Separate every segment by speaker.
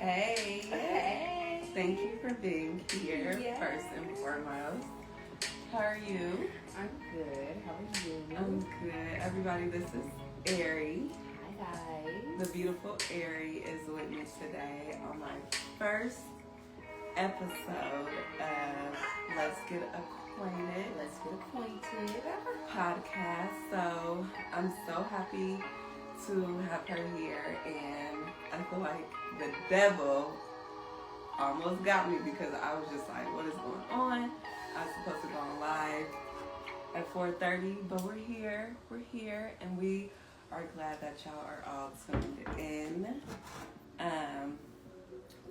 Speaker 1: Hey.
Speaker 2: Hey.
Speaker 1: Thank you for being here, first and foremost. How are you?
Speaker 2: I'm good. How are you?
Speaker 1: I'm good. Everybody, this is Ari.
Speaker 2: Hi, guys.
Speaker 1: The beautiful Ari is with me today on my first episode of Let's Get Acquainted.
Speaker 2: Let's Get Acquainted.
Speaker 1: Podcast. So I'm so happy to have her here, and I feel like the devil almost got me because I was just like, what is going on? I was supposed to go on live at 4:30, but we're here, and we are glad that y'all are all tuned in.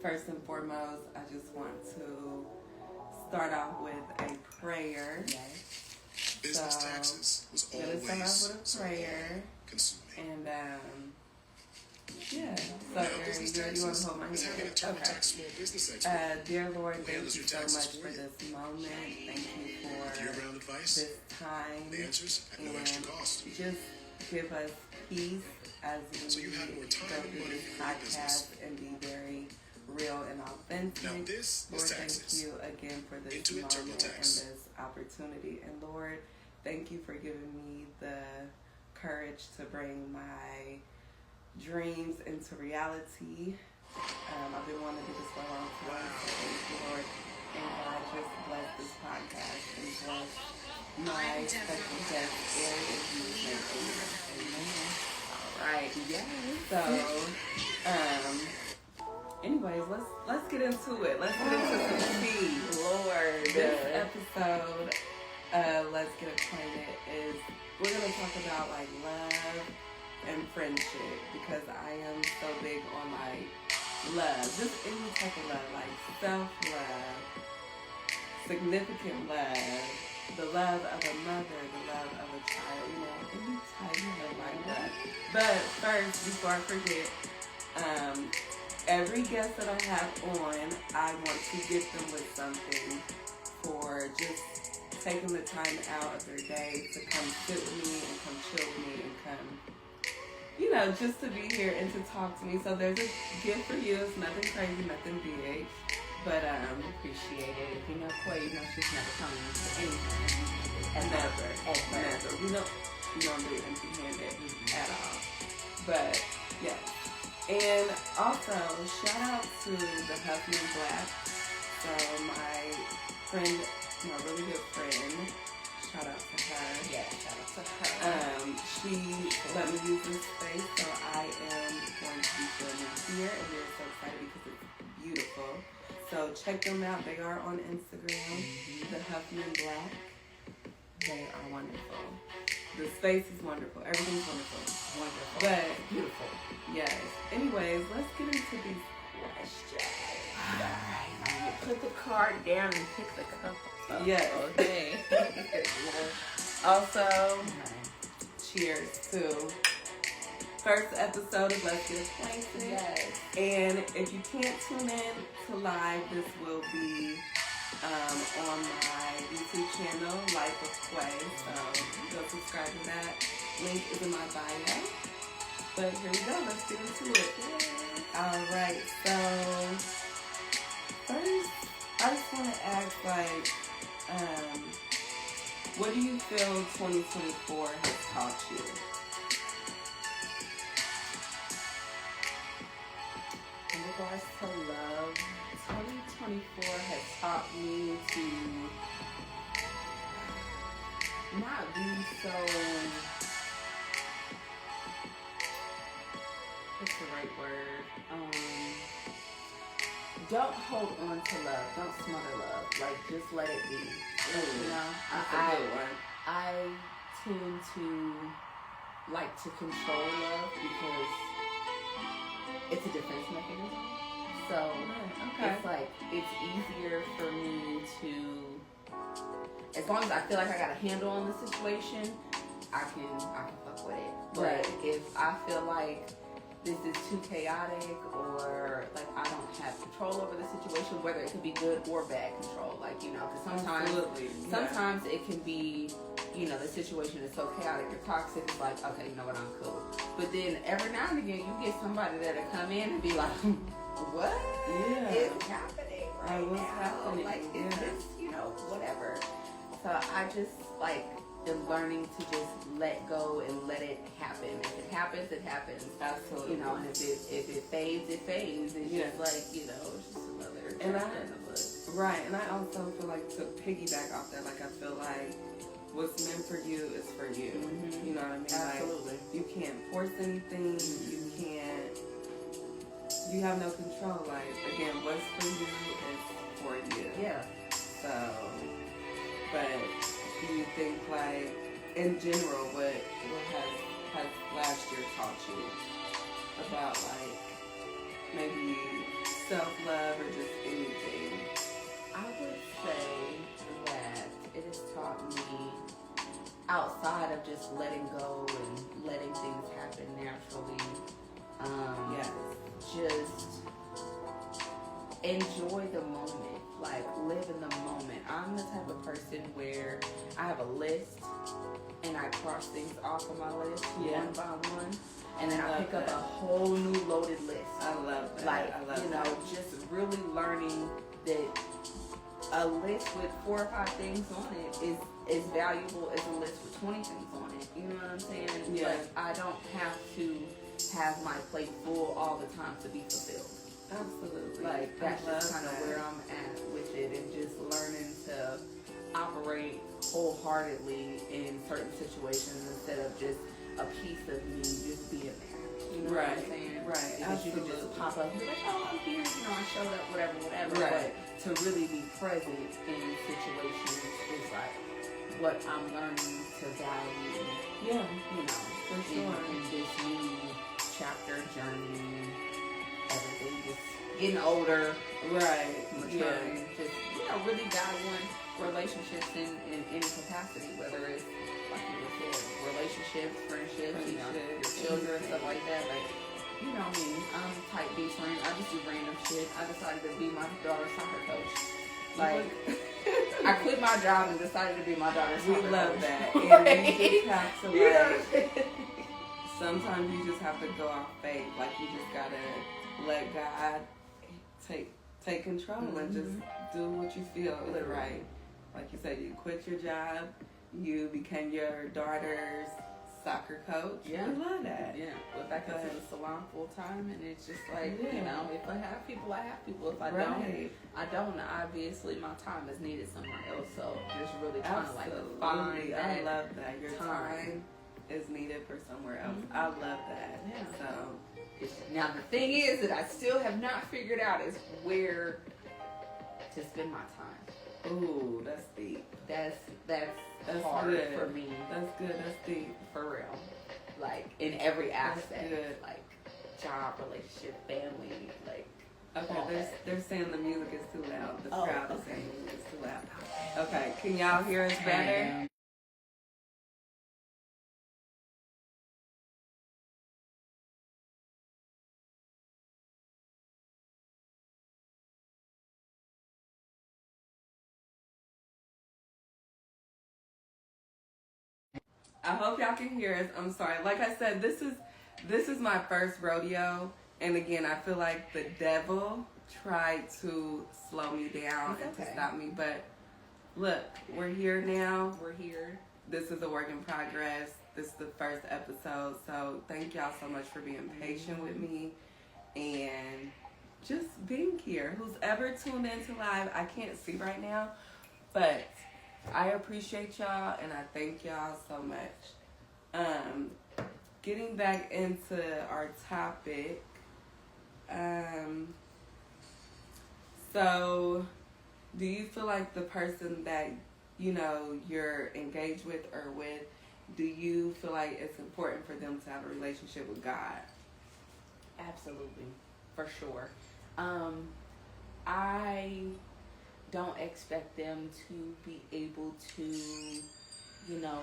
Speaker 1: First and foremost, I just want to start off with a prayer.
Speaker 2: Yes.
Speaker 3: Business taxes was always
Speaker 1: start off with a prayer,
Speaker 3: consuming.
Speaker 1: and yeah. So,
Speaker 3: Now,
Speaker 1: Ari,
Speaker 3: business
Speaker 1: you want to
Speaker 3: taxes
Speaker 1: hold my
Speaker 3: is having a
Speaker 1: hand?
Speaker 3: TurboTax small business expert.
Speaker 1: Dear Lord,
Speaker 3: Who
Speaker 1: thank you
Speaker 3: handles your
Speaker 1: so
Speaker 3: taxes
Speaker 1: much
Speaker 3: for
Speaker 1: for
Speaker 3: you.
Speaker 1: this moment. Thank you for
Speaker 3: Year-round advice,
Speaker 1: this time.
Speaker 3: the answers at no extra cost.
Speaker 1: Just give us peace as we
Speaker 3: So you have more time
Speaker 1: go
Speaker 3: and
Speaker 1: through
Speaker 3: money
Speaker 1: this
Speaker 3: for your business.
Speaker 1: podcast and be very real and authentic.
Speaker 3: Now this
Speaker 1: Lord,
Speaker 3: is
Speaker 1: thank
Speaker 3: taxes.
Speaker 1: you again for this
Speaker 3: Intuit
Speaker 1: moment and
Speaker 3: TurboTax.
Speaker 1: this opportunity. And Lord, thank you for giving me the courage to bring my dreams into reality. I've been wanting to do this for a long time.
Speaker 3: Wow.
Speaker 1: So thank you, Lord. And God, just bless this podcast and bless my special guest, Ari, in Jesus' name. Amen. All right.
Speaker 2: Yes.
Speaker 1: So, anyways, let's get into it. Let's get into some tea.
Speaker 2: Lord.
Speaker 1: This episode, Let's Get Acquainted, is we're gonna talk about like love and friendship, because I am so big on like love, just any type of love, like self-love, significant love, the love of a mother, the love of a child, any type of love like that. But first, before I forget, every guest that I have on, I want to gift them with something for just taking the time out of their day to come sit with me and come chill with me and come, just to be here and to talk to me. So there's a gift for you. It's nothing crazy, nothing big. But
Speaker 2: Appreciate it. If you know Quay, you know she's never coming to anything.
Speaker 1: never. We don't do empty-handed at all. But yeah. And also shout out to the Huffman Black. So my really good friend, shout out to her.
Speaker 2: Yeah, shout out to her.
Speaker 1: She let me use this space, so I am going to be filming here, and we're so excited because it's beautiful. So check them out. They are on Instagram, the Huffman Black. They are wonderful. The space is wonderful. Everything's wonderful.
Speaker 2: Wonderful.
Speaker 1: But
Speaker 2: Beautiful.
Speaker 1: yes. Anyways, let's get into these questions.
Speaker 2: Alright. Put the card down and pick the cup up.
Speaker 1: Yes.
Speaker 2: Okay.
Speaker 1: Also, cheers to first episode of Let's Get Acquainted.
Speaker 2: Yes.
Speaker 1: And if you can't tune in to live, this will be on my YouTube channel, Life of Quay. So go subscribe to that. Link is in my bio. But here we go. Let's get into it. All right. So first, I just want to ask, what do you feel 2024 has taught you?
Speaker 2: In regards to love, 2024 has taught me to not be so, what's the right word? Don't hold on to love. Don't smother love. Like, just let it be.
Speaker 1: That's a good one.
Speaker 2: I tend to like to control love because it's a defense mechanism. So it's like, it's easier for me to, as long as I feel like I got a handle on the situation, I can fuck with it. But
Speaker 1: Right.
Speaker 2: if I feel like this is too chaotic, or like I don't have control over the situation, whether it could be good or bad control, because sometimes it can be, the situation is so chaotic or toxic, it's like, okay, you know what, I'm cool. But then every now and again, you get somebody that'll come in and be like, what
Speaker 1: Yeah.
Speaker 2: is happening right
Speaker 1: what's
Speaker 2: now?
Speaker 1: happening?
Speaker 2: Like, is
Speaker 1: Yeah.
Speaker 2: this, whatever. So I just like am learning to just let go and let it happen. If it happens, it happens.
Speaker 1: Absolutely.
Speaker 2: And if it fades, it fades. It's
Speaker 1: Yeah.
Speaker 2: just like, it's just another
Speaker 1: And
Speaker 2: chapter in the book.
Speaker 1: Right, and I also feel like to piggyback off that, like I feel like what's meant for you is for you.
Speaker 2: Mhm.
Speaker 1: You know what I mean?
Speaker 2: Absolutely.
Speaker 1: Like, you can't force anything. You have no control. Like, again, what's for you is for you.
Speaker 2: Yeah.
Speaker 1: So, but do you think, like, in general, what has last year taught you about, like, maybe self-love or just anything?
Speaker 2: I would say that it has taught me, outside of just letting go and letting things happen naturally,
Speaker 1: Yes.
Speaker 2: just enjoy the moment, like live in the moment. I'm the type of person where I have a list and I cross things off of my list one by one, and then I pick up a whole new loaded list.
Speaker 1: I love that.
Speaker 2: Like,
Speaker 1: I love that.
Speaker 2: just really learning that a list with 4 or 5 things on it is valuable as a list with 20 things on it. You know what I'm saying?
Speaker 1: Yeah.
Speaker 2: Like, I don't have to have my plate full all the time to be fulfilled.
Speaker 1: Absolutely.
Speaker 2: Like, that's just kind of
Speaker 1: that.
Speaker 2: where I'm at with it, and just learning to operate wholeheartedly in certain situations instead of just a piece of me just being there. You know what I'm saying?
Speaker 1: Right.
Speaker 2: Because you can just pop up and be like, oh, I'm here, I showed up, whatever.
Speaker 1: Right.
Speaker 2: But to really be present in situations is like what I'm learning to value.
Speaker 1: Yeah.
Speaker 2: For
Speaker 1: sure.
Speaker 2: In this new chapter, journey, everything, just getting older,
Speaker 1: Right.
Speaker 2: maturing, just really valuing relationships in any capacity, whether it's like you just said, relationships, friendships, your children, stuff like that. Like, me, I'm type B friend. I just do random shit. I decided to be my daughter's soccer coach. Like, I quit my job and decided to be my daughter's soccer coach.
Speaker 1: We love that.
Speaker 2: Right?
Speaker 1: And you just have to, like, sometimes you just have to go off faith. Like, you just gotta let God take control and just do what you feel is right. Like you said, you quit your job, you became your daughter's soccer coach.
Speaker 2: Yeah.
Speaker 1: We love that.
Speaker 2: Yeah, went back into the salon full time, and it's just like, if I have people, I have people. If I don't, I don't. Obviously, my time is needed somewhere else. So just really trying to find that.
Speaker 1: I love that. Your time is needed for somewhere else. I love that.
Speaker 2: Yeah.
Speaker 1: So
Speaker 2: now the thing is that I still have not figured out is where to spend my time.
Speaker 1: Ooh, that's deep.
Speaker 2: That's hard
Speaker 1: good.
Speaker 2: for me.
Speaker 1: That's good. That's deep.
Speaker 2: For real. Like, in every aspect.
Speaker 1: Good.
Speaker 2: Like, job, relationship, family, like.
Speaker 1: Okay, they're saying the music is too loud. The crowd is saying the music is too loud. Okay, can y'all hear us better? I hope y'all can hear us. I'm sorry. Like I said, this is my first rodeo, and again, I feel like the devil tried to slow me down and to stop me. But look, we're here now.
Speaker 2: We're here.
Speaker 1: This is a work in progress. This is the first episode, so thank y'all so much for being patient with me and just being here. Who's ever tuned into live, I can't see right now, but I appreciate y'all and I thank y'all so much. Getting back into our topic. So do you feel like the person that you're engaged with or with, do you feel like it's important for them to have a relationship with God?
Speaker 2: Absolutely, for sure. I don't expect them to be able to,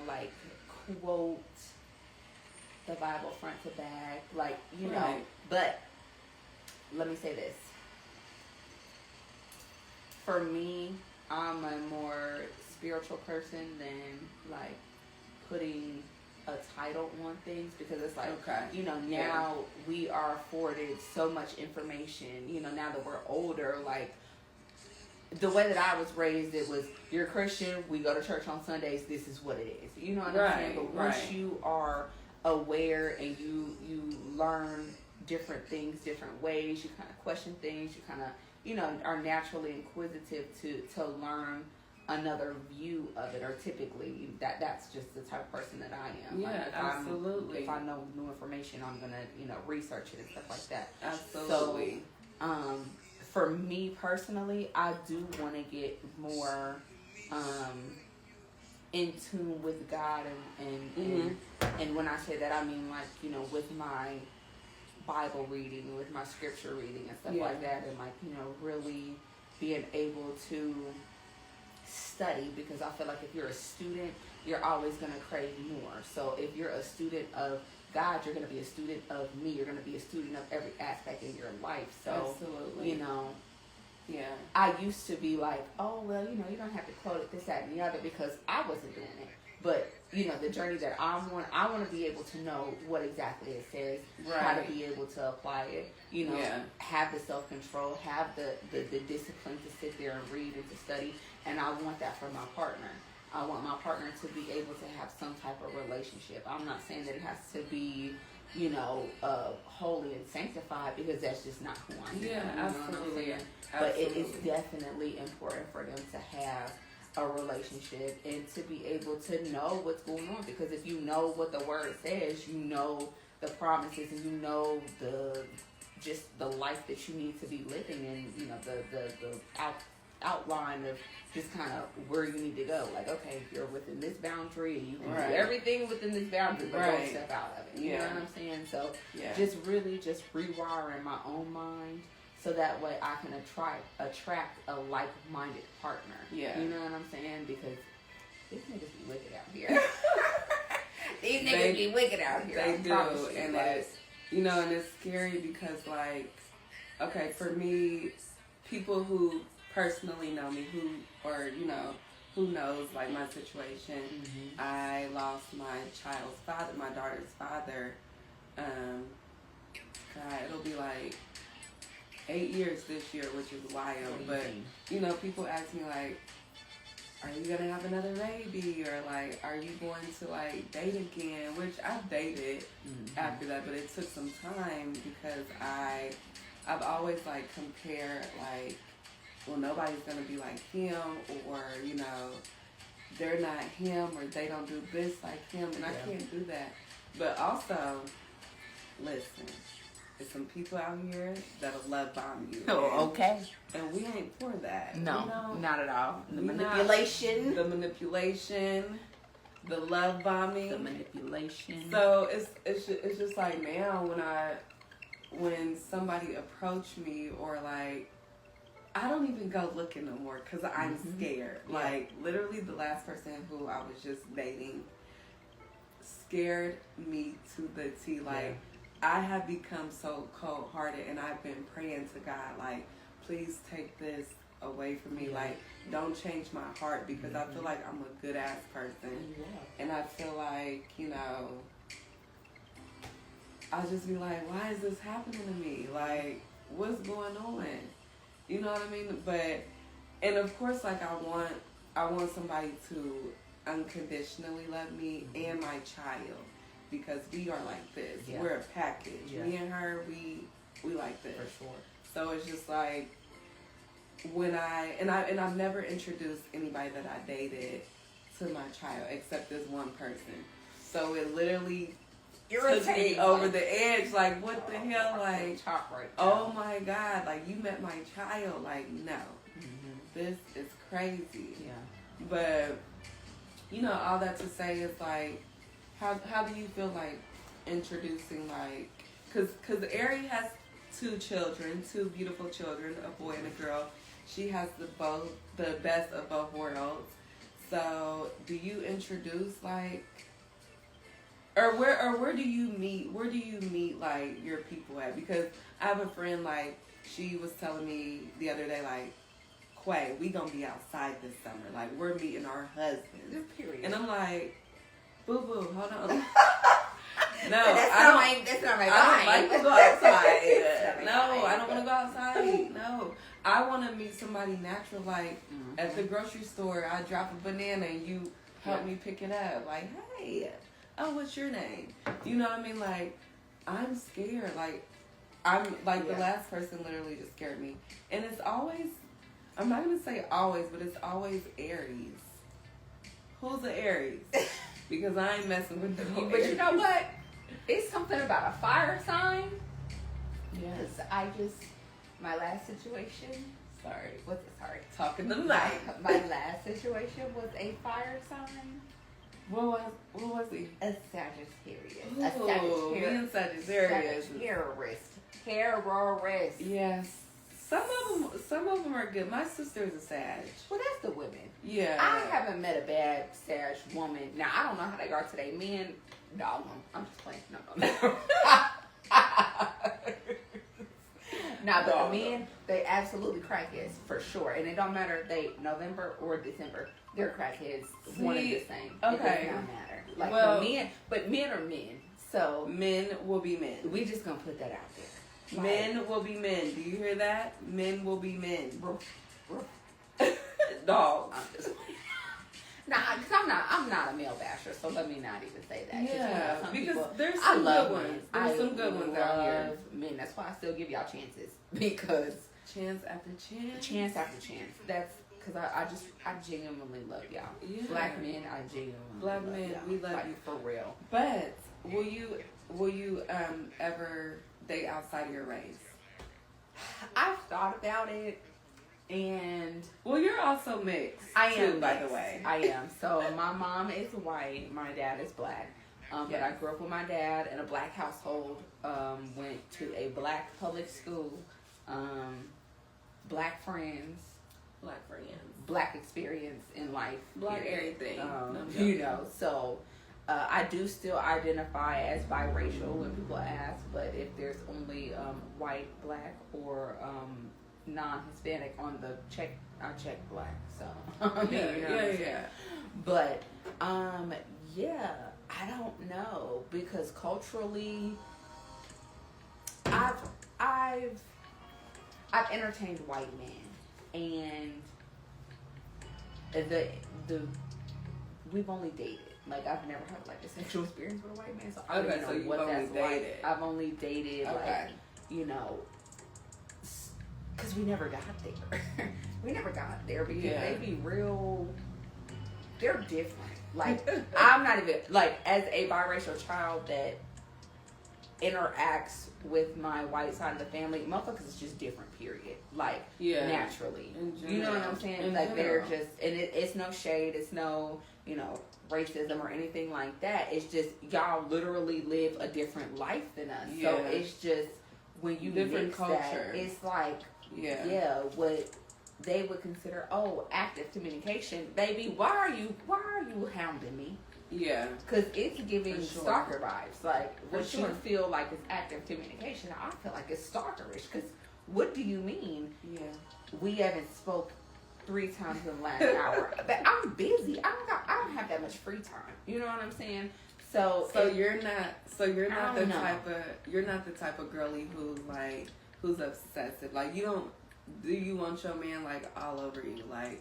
Speaker 2: like, quote the Bible front to back, like,
Speaker 1: Right.
Speaker 2: But let me say this. For me, I'm a more spiritual person than, like, putting a title on things, because it's like,
Speaker 1: Okay.
Speaker 2: you know, now
Speaker 1: Yeah.
Speaker 2: we are afforded so much information, you know, now that we're older, like, the way that I was raised, it was, you're a Christian, we go to church on Sundays, this is what it is. You know what I'm saying? But once you are aware and you learn different things, different ways, you kind of question things, you kind of, you know, are naturally inquisitive to learn another view of it, or typically that's just the type of person that I am.
Speaker 1: Yeah,
Speaker 2: like
Speaker 1: absolutely.
Speaker 2: If I know new information, I'm gonna, you know, research it and stuff like that.
Speaker 1: Absolutely.
Speaker 2: So, for me personally, I do want to get more in tune with God, and when I say that, I mean, like, you know, with my Bible reading, with my scripture reading and stuff like that, and, like, you know, really being able to study, because I feel like if you're a student, you're always going to crave more. So if you're a student of God, you're going to be a student of me. You're going to be a student of every aspect in your life. So,
Speaker 1: absolutely.
Speaker 2: you know,
Speaker 1: yeah,
Speaker 2: I used to be like, oh, well, you know, you don't have to quote it, this, that, and the other, because I wasn't doing it. But, you know, the journey that I want to be able to know what exactly it says, how to be able to apply it, you know, have the self-control, have the discipline to sit there and read and to study. And I want that for my partner. I want my partner to be able to have some type of relationship. I'm not saying that it has to be, you know, holy and sanctified, because that's just not who I am.
Speaker 1: Yeah,
Speaker 2: you know
Speaker 1: absolutely.
Speaker 2: But it is definitely important for them to have a relationship and to be able to know what's going on, because if you know what the word says, you know the promises, and you know the life that you need to be living in, you know, the outline of just kind of where you need to go. Like, okay, you're within this boundary, and you can do everything within this boundary, but don't step out of it. You know what I'm saying? So just really just rewiring my own mind, so that way I can attract a like-minded partner. Yeah. You know what I'm saying? Because these niggas be wicked out here. These niggas be wicked out here.
Speaker 1: They do. And it's, you know, and it's scary because, like, okay, for me, people who personally know me, who knows, like, my situation. Mm-hmm. I lost my child's father, my daughter's father. God, it'll be like 8 years this year, which is wild. But, you know, people ask me, like, are you going to have another baby? Or, like, are you going to, like, date again? Which I've dated after that, but it took some time because I've always, like, compared, like, well, nobody's going to be like him, or, you know, they're not him, or they don't do this like him, and I can't do that. But also, listen, there's some people out here that'll love bomb you.
Speaker 2: Oh, okay.
Speaker 1: And we ain't for that.
Speaker 2: No,
Speaker 1: you know?
Speaker 2: not at all. The manipulation.
Speaker 1: The love bombing.
Speaker 2: The manipulation.
Speaker 1: So it's just like now when somebody approached me, or like, I don't even go looking no more because I'm scared. Yeah. Like, literally the last person who I was just dating scared me to the T. Like, I have become so cold-hearted, and I've been praying to God, like, please take this away from me. Like, don't change my heart, because I feel like I'm a good-ass person. Yeah. And I feel like, you know, I just be like, why is this happening to me? Like, what's going on? You know what I mean? But, and of course, like, I want somebody to unconditionally love me and my child, because we are like this. Yeah. We're a package. Yeah. Me and her, we like this. For sure. So it's just like, when I've never introduced anybody that I dated to my child except this one person. So it literally took me over the edge. Like, what the hell? Like, oh my God, like, you met my child. Like, no. This is crazy. Yeah. But, you know, all that to say is, like, how do you feel like introducing, like, because Ari has two beautiful children, a boy and a girl. She has the best of both worlds. So, do you introduce, like, or where do you meet like your people at? Because I have a friend, like, she was telling me the other day, like, Quay, we gonna be outside this summer. Like, we're meeting our husbands. Period. And I'm like, Boo boo, hold on. No,
Speaker 2: that's
Speaker 1: I
Speaker 2: not
Speaker 1: don't.
Speaker 2: my. That's not my
Speaker 1: I don't
Speaker 2: vibe.
Speaker 1: like to go outside.
Speaker 2: That's not my
Speaker 1: No,
Speaker 2: vibe.
Speaker 1: I don't want to go outside. No, I want to meet somebody natural. Like at the grocery store, I drop a banana and you help me pick it up. Like, hey, oh, what's your name? You know what I mean? Like, I'm scared. Like, I'm like the last person literally just scared me. And it's always, I'm not gonna say always, but it's always Aries. Who's the Aries? Because I ain't messing with no
Speaker 2: But
Speaker 1: Aries.
Speaker 2: you know what? It's something about a fire sign.
Speaker 1: Yes.
Speaker 2: Because my last situation, sorry.
Speaker 1: Talking to night.
Speaker 2: My last situation was a fire sign.
Speaker 1: What was he?
Speaker 2: A Sagittarius.
Speaker 1: Ooh, me and Sagittarius.
Speaker 2: Terrorist.
Speaker 1: Yes. Some of them are good. My sister is a Sag.
Speaker 2: Well, that's the women.
Speaker 1: Yeah.
Speaker 2: I haven't met a bad Sag woman. Now, I don't know how they are today. Men, no, I'm just playing. No. Nah, but the men, they absolutely crackheads for sure. And it don't matter if they November or December, they're crackheads. One and the same.
Speaker 1: Okay.
Speaker 2: It does not matter. Like
Speaker 1: Well,
Speaker 2: the men, but men are men. So
Speaker 1: men will be men.
Speaker 2: we just gonna put that out there. Like,
Speaker 1: Men will be men. Do you hear that? Men will be men.
Speaker 2: roof.
Speaker 1: Dogs.
Speaker 2: I'm just nah, because I'm not a male basher, so let me not even say that.
Speaker 1: Yeah,
Speaker 2: some
Speaker 1: because
Speaker 2: people,
Speaker 1: there's
Speaker 2: I
Speaker 1: some
Speaker 2: love
Speaker 1: good
Speaker 2: men.
Speaker 1: ones. There's some good ones out here.
Speaker 2: love men. That's why I still give y'all chances, because
Speaker 1: Chance after chance.
Speaker 2: chance after chance. That's because I genuinely love y'all.
Speaker 1: Yeah.
Speaker 2: Black men, I genuinely
Speaker 1: Black
Speaker 2: love
Speaker 1: men,
Speaker 2: y'all.
Speaker 1: we love
Speaker 2: like,
Speaker 1: you.
Speaker 2: for real.
Speaker 1: But will you ever date outside of your race?
Speaker 2: I've thought about it, and
Speaker 1: Well, you're also mixed.
Speaker 2: I am
Speaker 1: too, by the
Speaker 2: mixed.
Speaker 1: way.
Speaker 2: I am. So my mom is white. My dad is black. But I grew up with my dad in a black household. Went to a black public school. Black friends.
Speaker 1: Black friends.
Speaker 2: Black experience in life.
Speaker 1: Black
Speaker 2: period.
Speaker 1: everything. No, I'm
Speaker 2: You
Speaker 1: joking.
Speaker 2: know. So I do still identify as biracial when people ask. But if there's only white, black, or non-Hispanic on the check, I check black. So I mean, you know what I'm saying? But yeah, I don't know, because culturally, I've entertained white men, and the we've only dated. Like, I've never had like a sexual experience with a white man, so I don't know
Speaker 1: you've
Speaker 2: what
Speaker 1: only
Speaker 2: that's
Speaker 1: dated.
Speaker 2: like. I've only dated
Speaker 1: Okay.
Speaker 2: like, you know, because we never got there. We never got there because they be real. They're different. Like, I'm not even like, as a biracial child that interacts with my white side of the family, motherfuckers is just different. Period. Like, naturally. You know what I'm saying? Like, they're just, and it's no shade. It's no, you know, racism or anything like that. It's just y'all literally live a different life than us.
Speaker 1: Yeah.
Speaker 2: So it's just, when you
Speaker 1: Different
Speaker 2: mix
Speaker 1: culture.
Speaker 2: that, it's like, what they would consider, active communication. Baby, why are you hounding me?
Speaker 1: Yeah.
Speaker 2: Because it's giving
Speaker 1: For sure.
Speaker 2: stalker vibes. Like,
Speaker 1: For
Speaker 2: what
Speaker 1: sure.
Speaker 2: you feel like is active communication, I feel like it's stalkerish. Because what do you mean?
Speaker 1: Yeah.
Speaker 2: We haven't spoke 3 times in the last hour. But I'm busy. I don't have that much free time. You know what I'm saying? So
Speaker 1: you're not
Speaker 2: I
Speaker 1: the
Speaker 2: don't know.
Speaker 1: type of girly who's obsessive. Like, do you want your man like all over you? Like,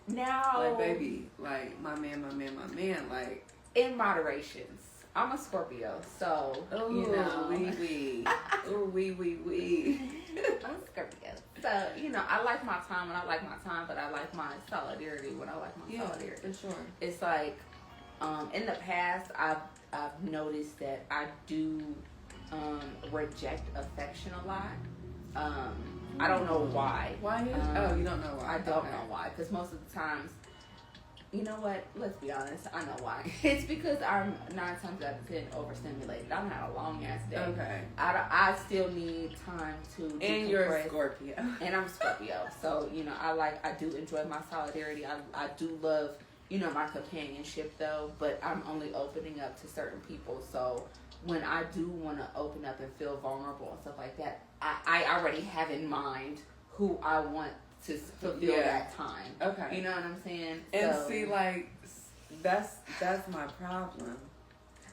Speaker 2: now,
Speaker 1: like, baby, like, my man, like,
Speaker 2: in moderations. I'm a Scorpio, so you know.
Speaker 1: wee. Ooh, wee.
Speaker 2: I'm a Scorpio. So, you know, I like my time when I like my time, but I like my solidarity when I like my solidarity.
Speaker 1: For sure.
Speaker 2: It's like, in the past, I've noticed that I do reject affection a lot. I don't know why.
Speaker 1: Why? You don't know why.
Speaker 2: I don't know why. Because most of the times, you know what? Let's be honest. I know why. It's because I'm 9 times out of 10 overstimulated. I'm had a long ass day.
Speaker 1: Okay.
Speaker 2: I still need time to decompress.
Speaker 1: And you're a Scorpio.
Speaker 2: And I'm a Scorpio. So, you know, I do enjoy my solidarity. I do love, you know, my companionship though, but I'm only opening up to certain people. So when I do want to open up and feel vulnerable and stuff like that, I already have in mind who I want to fulfill that time.
Speaker 1: Okay.
Speaker 2: You know what I'm saying?
Speaker 1: And
Speaker 2: So,
Speaker 1: see, like, that's my problem.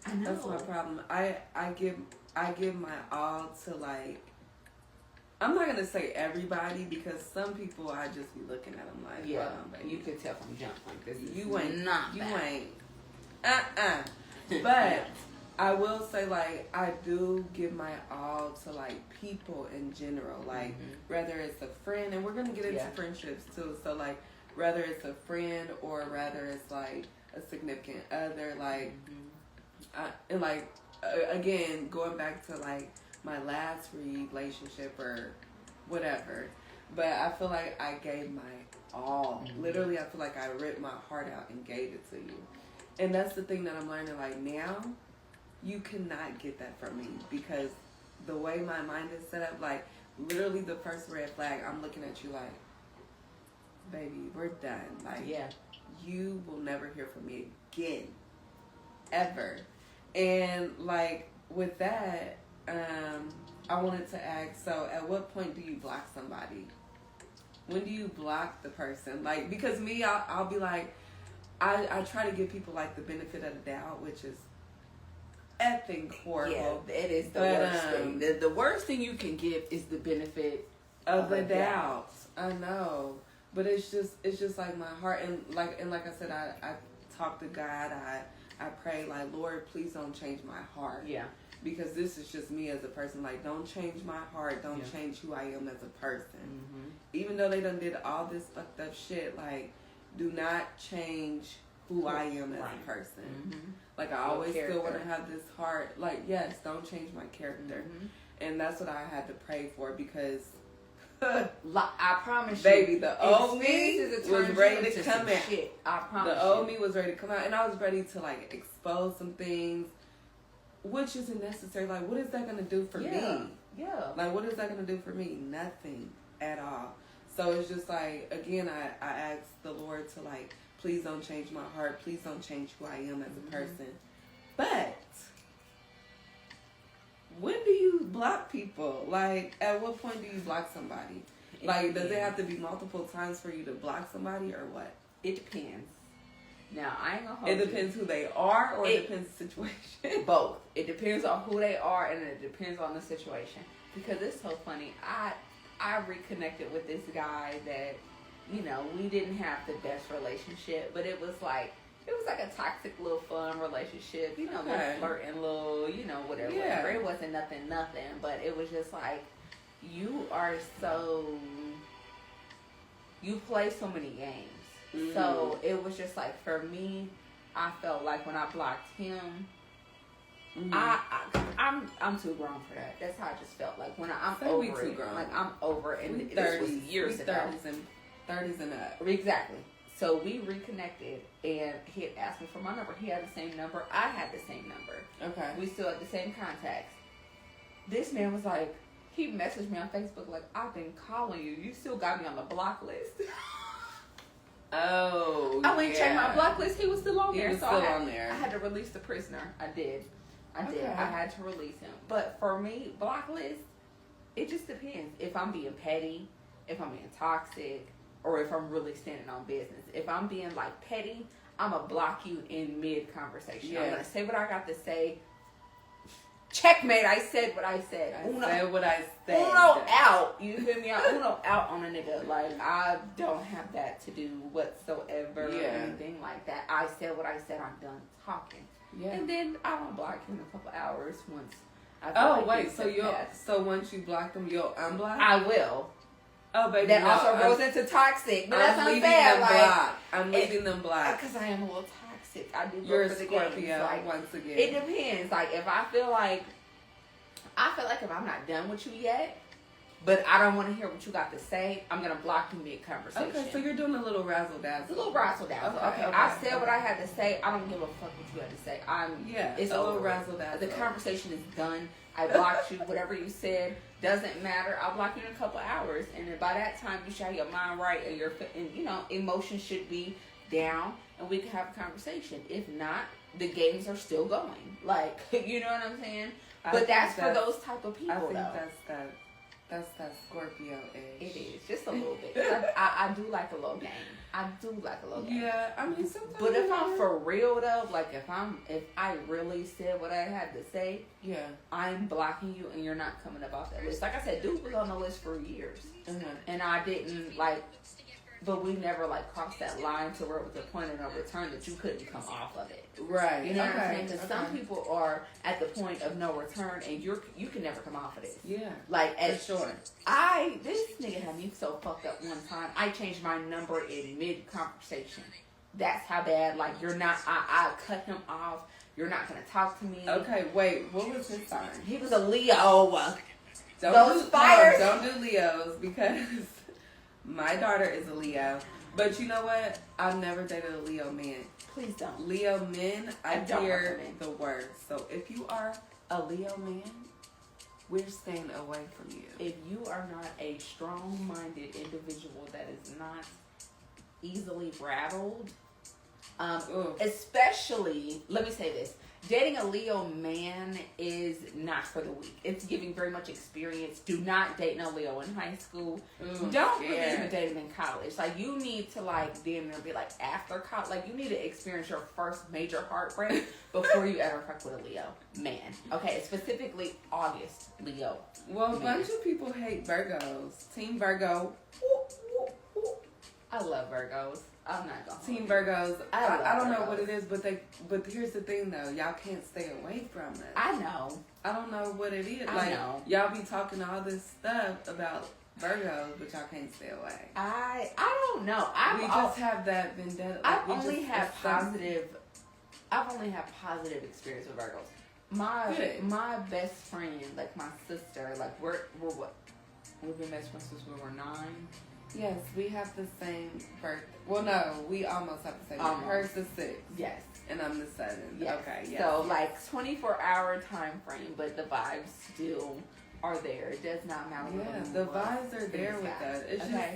Speaker 2: I know.
Speaker 1: That's my problem. I give my all to, like, I'm not gonna say everybody, because some people I just be looking at them like,
Speaker 2: Yeah,
Speaker 1: baby,
Speaker 2: you could tell from jump like this.
Speaker 1: you ain't
Speaker 2: not
Speaker 1: you
Speaker 2: that.
Speaker 1: ain't. But I will say, like, I do give my all to, like, people in general, like, whether it's a friend, and we're gonna get into friendships too. So, like, whether it's a friend or whether it's like a significant other, like, and like again, going back to like my last relationship or whatever, but I feel like I gave my all. Literally, I feel like I ripped my heart out and gave it to you, and that's the thing that I'm learning. Like, now, you cannot get that from me, because the way my mind is set up, like, literally the first red flag, I'm looking at you like, baby, we're done. Like, you will never hear from me again, ever. And like, with that, I wanted to ask, so at what point do you block somebody? When do you block the person? Like, because me, I'll be like, I try to give people like the benefit of the doubt, which is effing horrible.
Speaker 2: Yeah, it is the worst thing. The worst thing you can give is the benefit
Speaker 1: of the doubt. I know. But it's just like my heart, and like I said, I talk to God, I pray, like, Lord, please don't change my heart.
Speaker 2: Yeah.
Speaker 1: Because this is just me as a person. Like, don't change my heart. Don't change who I am as a person. Even though they done did all this fucked up shit, like, do not change who I am as a person. Like, I always still want to have this heart. Like, yes, don't change my character. And that's what I had to pray for, because
Speaker 2: I promise
Speaker 1: baby,
Speaker 2: you,
Speaker 1: the old me was ready to come out.
Speaker 2: Shit. I promise
Speaker 1: the old me was ready to come out, and I was ready to, like, expose some things, which isn't necessary. Like, what is that gonna do for me?
Speaker 2: Yeah.
Speaker 1: Like, what is that gonna do for me? Nothing at all. So it's just like, again, I asked the Lord to, like, please don't change my heart. Please don't change who I am as a person. But when do you block people? Like, at what point do you block somebody? Like, does it have to be multiple times for you to block somebody, or what?
Speaker 2: It depends. Now, I ain't gonna hold you.
Speaker 1: It depends who they are, or it depends the situation?
Speaker 2: Both. It depends on who they are, and it depends on the situation. Because it's so funny. I reconnected with this guy that, you know, we didn't have the best relationship, but it was like a toxic little fun relationship, you know, little flirting, little, you know, whatever. It wasn't nothing, but it was just like, you play so many games. So it was just like, for me, I felt like when I blocked him, I'm too grown for that. That's how I just felt. Like, when I'm over it. Too grown. Like, I'm over it. And this was years ago.
Speaker 1: 30s and up.
Speaker 2: Exactly. So we reconnected, and he had asked me for my number. He had the same number. I had the same number.
Speaker 1: Okay.
Speaker 2: We still had the same contacts. This man was like, he messaged me on Facebook like, I've been calling you. You still got me on the block list.
Speaker 1: Oh,
Speaker 2: I went and checked my block list. He was still on there.
Speaker 1: He was still on there.
Speaker 2: I had to release the prisoner. I did.
Speaker 1: Okay.
Speaker 2: I had to release him. But for me, block list, it just depends. If I'm being petty, if I'm being toxic, or if I'm really standing on business. If I'm being, like, petty, I'm going to block you in mid-conversation. I'm going to say what I got to say. Checkmate, I said what I said.
Speaker 1: I said what I said.
Speaker 2: Uno out. You feel me? Uno out on a nigga. Like, I don't have that to do whatsoever or anything like that. I said what I said. I'm done talking. Yeah. And then I don't block you in a couple hours once I feel like
Speaker 1: so once you block them, you'll unblock?
Speaker 2: I will.
Speaker 1: Oh, baby.
Speaker 2: That also goes into toxic. But that's unfair.
Speaker 1: I'm leaving them blocked.
Speaker 2: Because I am a little toxic. I do
Speaker 1: You're
Speaker 2: go for
Speaker 1: a
Speaker 2: the
Speaker 1: Scorpio,
Speaker 2: games. Like,
Speaker 1: once again.
Speaker 2: It depends. Like, if I feel like if I'm not done with you yet, but I don't want to hear what you got to say, I'm going to block you mid-conversation.
Speaker 1: Okay, so you're doing a little razzle-dazzle.
Speaker 2: A little razzle-dazzle. Okay. I said what I had to say. I don't give a fuck what you had to say. It's
Speaker 1: a little
Speaker 2: over.
Speaker 1: razzle-dazzle.
Speaker 2: The conversation is done. I blocked you. Whatever you said doesn't matter. I'll block you in a couple hours, and then by that time you should have your mind right, and you know, emotions should be down, and we can have a conversation. If not, the games are still going. Like, you know what I'm saying? But that's for those type of people.
Speaker 1: I think
Speaker 2: though.
Speaker 1: that's that. That's that Scorpio
Speaker 2: It
Speaker 1: age.
Speaker 2: is just a little bit. I do like a little game. I do like a little game.
Speaker 1: Yeah, I mean sometimes.
Speaker 2: But if I'm for real though, like if I really said what I had to say,
Speaker 1: yeah,
Speaker 2: I'm blocking you and you're not coming up off that list. Like I said, dude was on the list for years, and I didn't like. But we never like crossed that line to where it was a point of no return that you couldn't come off of it.
Speaker 1: Right.
Speaker 2: You know what I'm saying? Because some people are at the point of no return, and you can never come off of this.
Speaker 1: Yeah.
Speaker 2: Like
Speaker 1: For sure.
Speaker 2: This nigga had me so fucked up one time. I changed my number in mid conversation. That's how bad. Like you're not. I cut him off. You're not gonna talk to me.
Speaker 1: Okay. Wait. What was his sign?
Speaker 2: He was a Leo.
Speaker 1: Don't do Leos because my daughter is a Leo. But you know what? I've never dated a Leo man.
Speaker 2: Please don't.
Speaker 1: Leo men, I
Speaker 2: don't
Speaker 1: hear
Speaker 2: recommend.
Speaker 1: the worst. So if you are a Leo man, we're staying away from you.
Speaker 2: If you are not a strong-minded individual that is not easily rattled, especially, let me say this, dating a Leo man is not for the weak. It's giving very much experience. Do not date no Leo in high school. Don't really even date him in college. Like, you need to, like, damn near be, like, after college. Like, you need to experience your first major heartbreak before you ever fuck with a Leo man. Okay, specifically August Leo.
Speaker 1: Well, a bunch of people hate Virgos. Team Virgo.
Speaker 2: I love Virgos. I'm not going to.
Speaker 1: Team Virgos. I don't know
Speaker 2: Virgos.
Speaker 1: what it is, but here's the thing though. Y'all can't stay away from it.
Speaker 2: I know.
Speaker 1: I don't know what it is.
Speaker 2: I know.
Speaker 1: Y'all be talking all this stuff about Virgos, but y'all can't stay away.
Speaker 2: I don't know.
Speaker 1: We just have that vendetta.
Speaker 2: I've only had positive experience with Virgos. My best friend, like my sister, like we're what? We've been best friends since we were 9.
Speaker 1: Yes, we have the same birthday. Well, no, we almost have the same. Hers the 6th.
Speaker 2: Yes.
Speaker 1: And I'm the 7th.
Speaker 2: Yes.
Speaker 1: Okay, yes.
Speaker 2: So, like, 24-hour time frame, but the vibes still are there. It does not matter.
Speaker 1: Yeah, the vibes are there with us.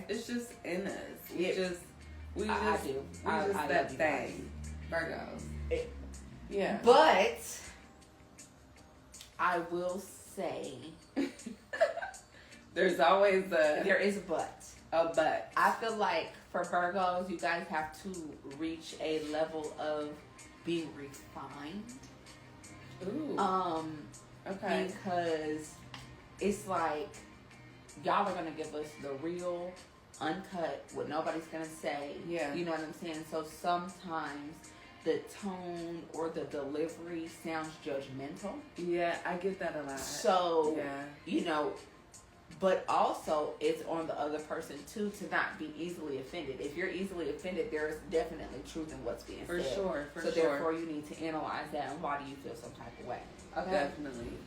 Speaker 1: It's just in us. We just that thing. Virgos. Yeah.
Speaker 2: But I will say
Speaker 1: there's always
Speaker 2: there is a but.
Speaker 1: A but.
Speaker 2: I feel like for Virgos, you guys have to reach a level of being refined.
Speaker 1: Ooh. Okay.
Speaker 2: Because it's like y'all are gonna give us the real, uncut, what nobody's gonna say.
Speaker 1: Yeah.
Speaker 2: You know what I'm saying? So sometimes the tone or the delivery sounds judgmental.
Speaker 1: Yeah, I get that a lot.
Speaker 2: So you know. But also, it's on the other person, too, to not be easily offended. If you're easily offended, there is definitely truth in what's being said.
Speaker 1: For sure.
Speaker 2: Therefore, you need to analyze that and why do you feel some type of way. Okay?
Speaker 1: Definitely.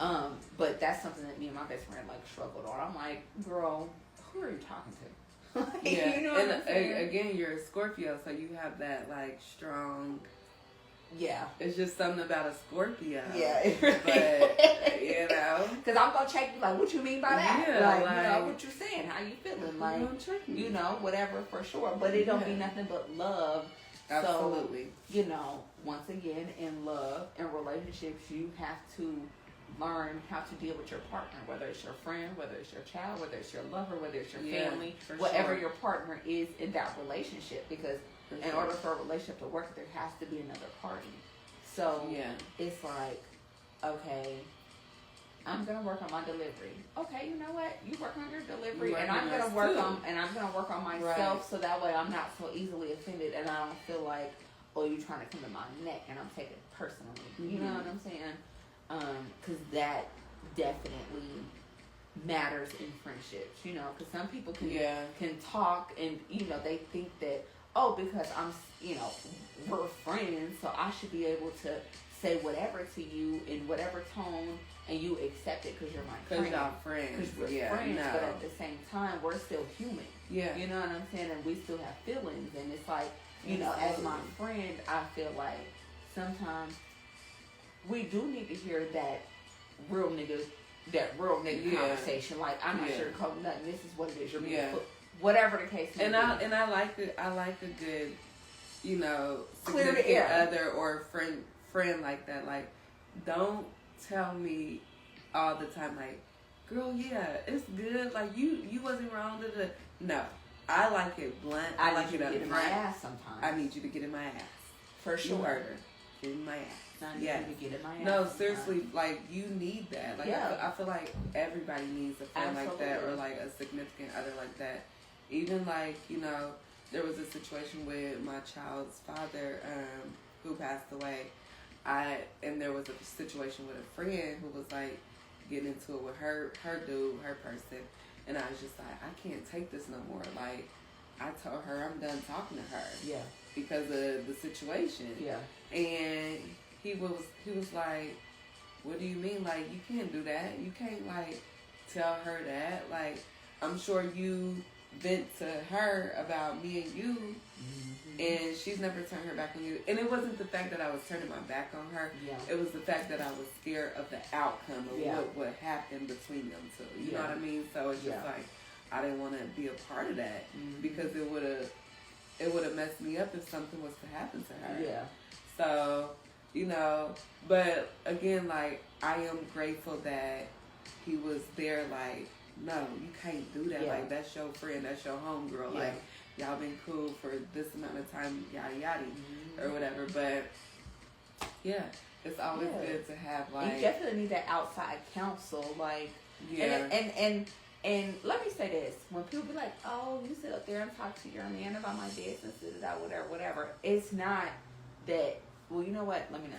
Speaker 2: But that's something that me and my best friend, like, struggled on. I'm like, girl, who are you talking to? Like,
Speaker 1: yeah.
Speaker 2: You know what I'm saying?
Speaker 1: Again, you're a Scorpio, so you have that, like, strong...
Speaker 2: Yeah.
Speaker 1: It's just something about a Scorpio.
Speaker 2: Yeah.
Speaker 1: But, you know.
Speaker 2: Because I'm going to check you, like, what you mean by that?
Speaker 1: Yeah,
Speaker 2: like, you know, what you saying? How you feeling? Like, you know, whatever, for sure. But it don't be nothing but love.
Speaker 1: Absolutely.
Speaker 2: So, you know, once again, in love and relationships, you have to learn how to deal with your partner, whether it's your friend, whether it's your child, whether it's your lover, whether it's your family, whatever your partner is in that relationship. Because in order for a relationship to work, there has to be another party. So it's like, okay, I'm gonna work on my delivery. Okay, you know what? You work on your delivery, and I'm gonna work on myself, so that way I'm not so easily offended, and I don't feel like, oh, you're trying to come to my neck, and I'm taking it personally. You know what I'm saying? Because that definitely matters in friendships. You know, because some people can talk, and you know they think that, oh, because we're friends, so I should be able to say whatever to you in whatever tone, and you accept it because you're my friend.
Speaker 1: Because y'all friends.
Speaker 2: Because we're friends, but at the same time, we're still human.
Speaker 1: Yeah.
Speaker 2: You know what I'm saying? And we still have feelings, and it's like, you know, as my friend, I feel like sometimes we do need to hear that real nigga conversation. Like, I'm not sure to call nothing. This is what it is. You're being whatever the case may be.
Speaker 1: And I like a good, you know,
Speaker 2: clear the air.
Speaker 1: Other or friend like that. Like, don't tell me all the time, like, girl, yeah, it's good. Like you wasn't wrong to the no. I like it blunt.
Speaker 2: I
Speaker 1: like
Speaker 2: need you to get in my ass sometimes.
Speaker 1: I need you to get in my ass.
Speaker 2: For sure.
Speaker 1: You heard her. Get in my ass.
Speaker 2: I need you to get in my ass.
Speaker 1: No, seriously, like you need that. Like
Speaker 2: Yeah.
Speaker 1: I feel like everybody needs a friend like that, or like a significant other like that. Even like, you know, there was a situation with my child's father, who passed away. And there was a situation with a friend who was like getting into it with her dude, her person, and I was just like, I can't take this no more. Like, I told her I'm done talking to her.
Speaker 2: Yeah.
Speaker 1: Because of the situation.
Speaker 2: Yeah.
Speaker 1: And he was like, what do you mean? Like, you can't do that. You can't like tell her that. Like, I'm sure you vent to her about me and you, and she's never turned her back on you. And it wasn't the fact that I was turning my back on her.
Speaker 2: Yeah.
Speaker 1: It was the fact that I was scared of the outcome of what would happen between them two. You know what I mean? So it's just like, I didn't want to be a part of that because it would have messed me up if something was to happen to her.
Speaker 2: Yeah.
Speaker 1: So, you know, but again, like, I am grateful that he was there, like, no, you can't do that. Like, that's your friend, that's your homegirl.
Speaker 2: Yeah.
Speaker 1: Like, y'all been cool for this amount of time, yada yada, or whatever. But yeah, it's always good to have, like,
Speaker 2: you definitely need that outside counsel, like,
Speaker 1: yeah,
Speaker 2: and let me say this: when people be like, "Oh, you sit up there and talk to your man about my business, whatever," it's not that. Well, you know what? Let me know.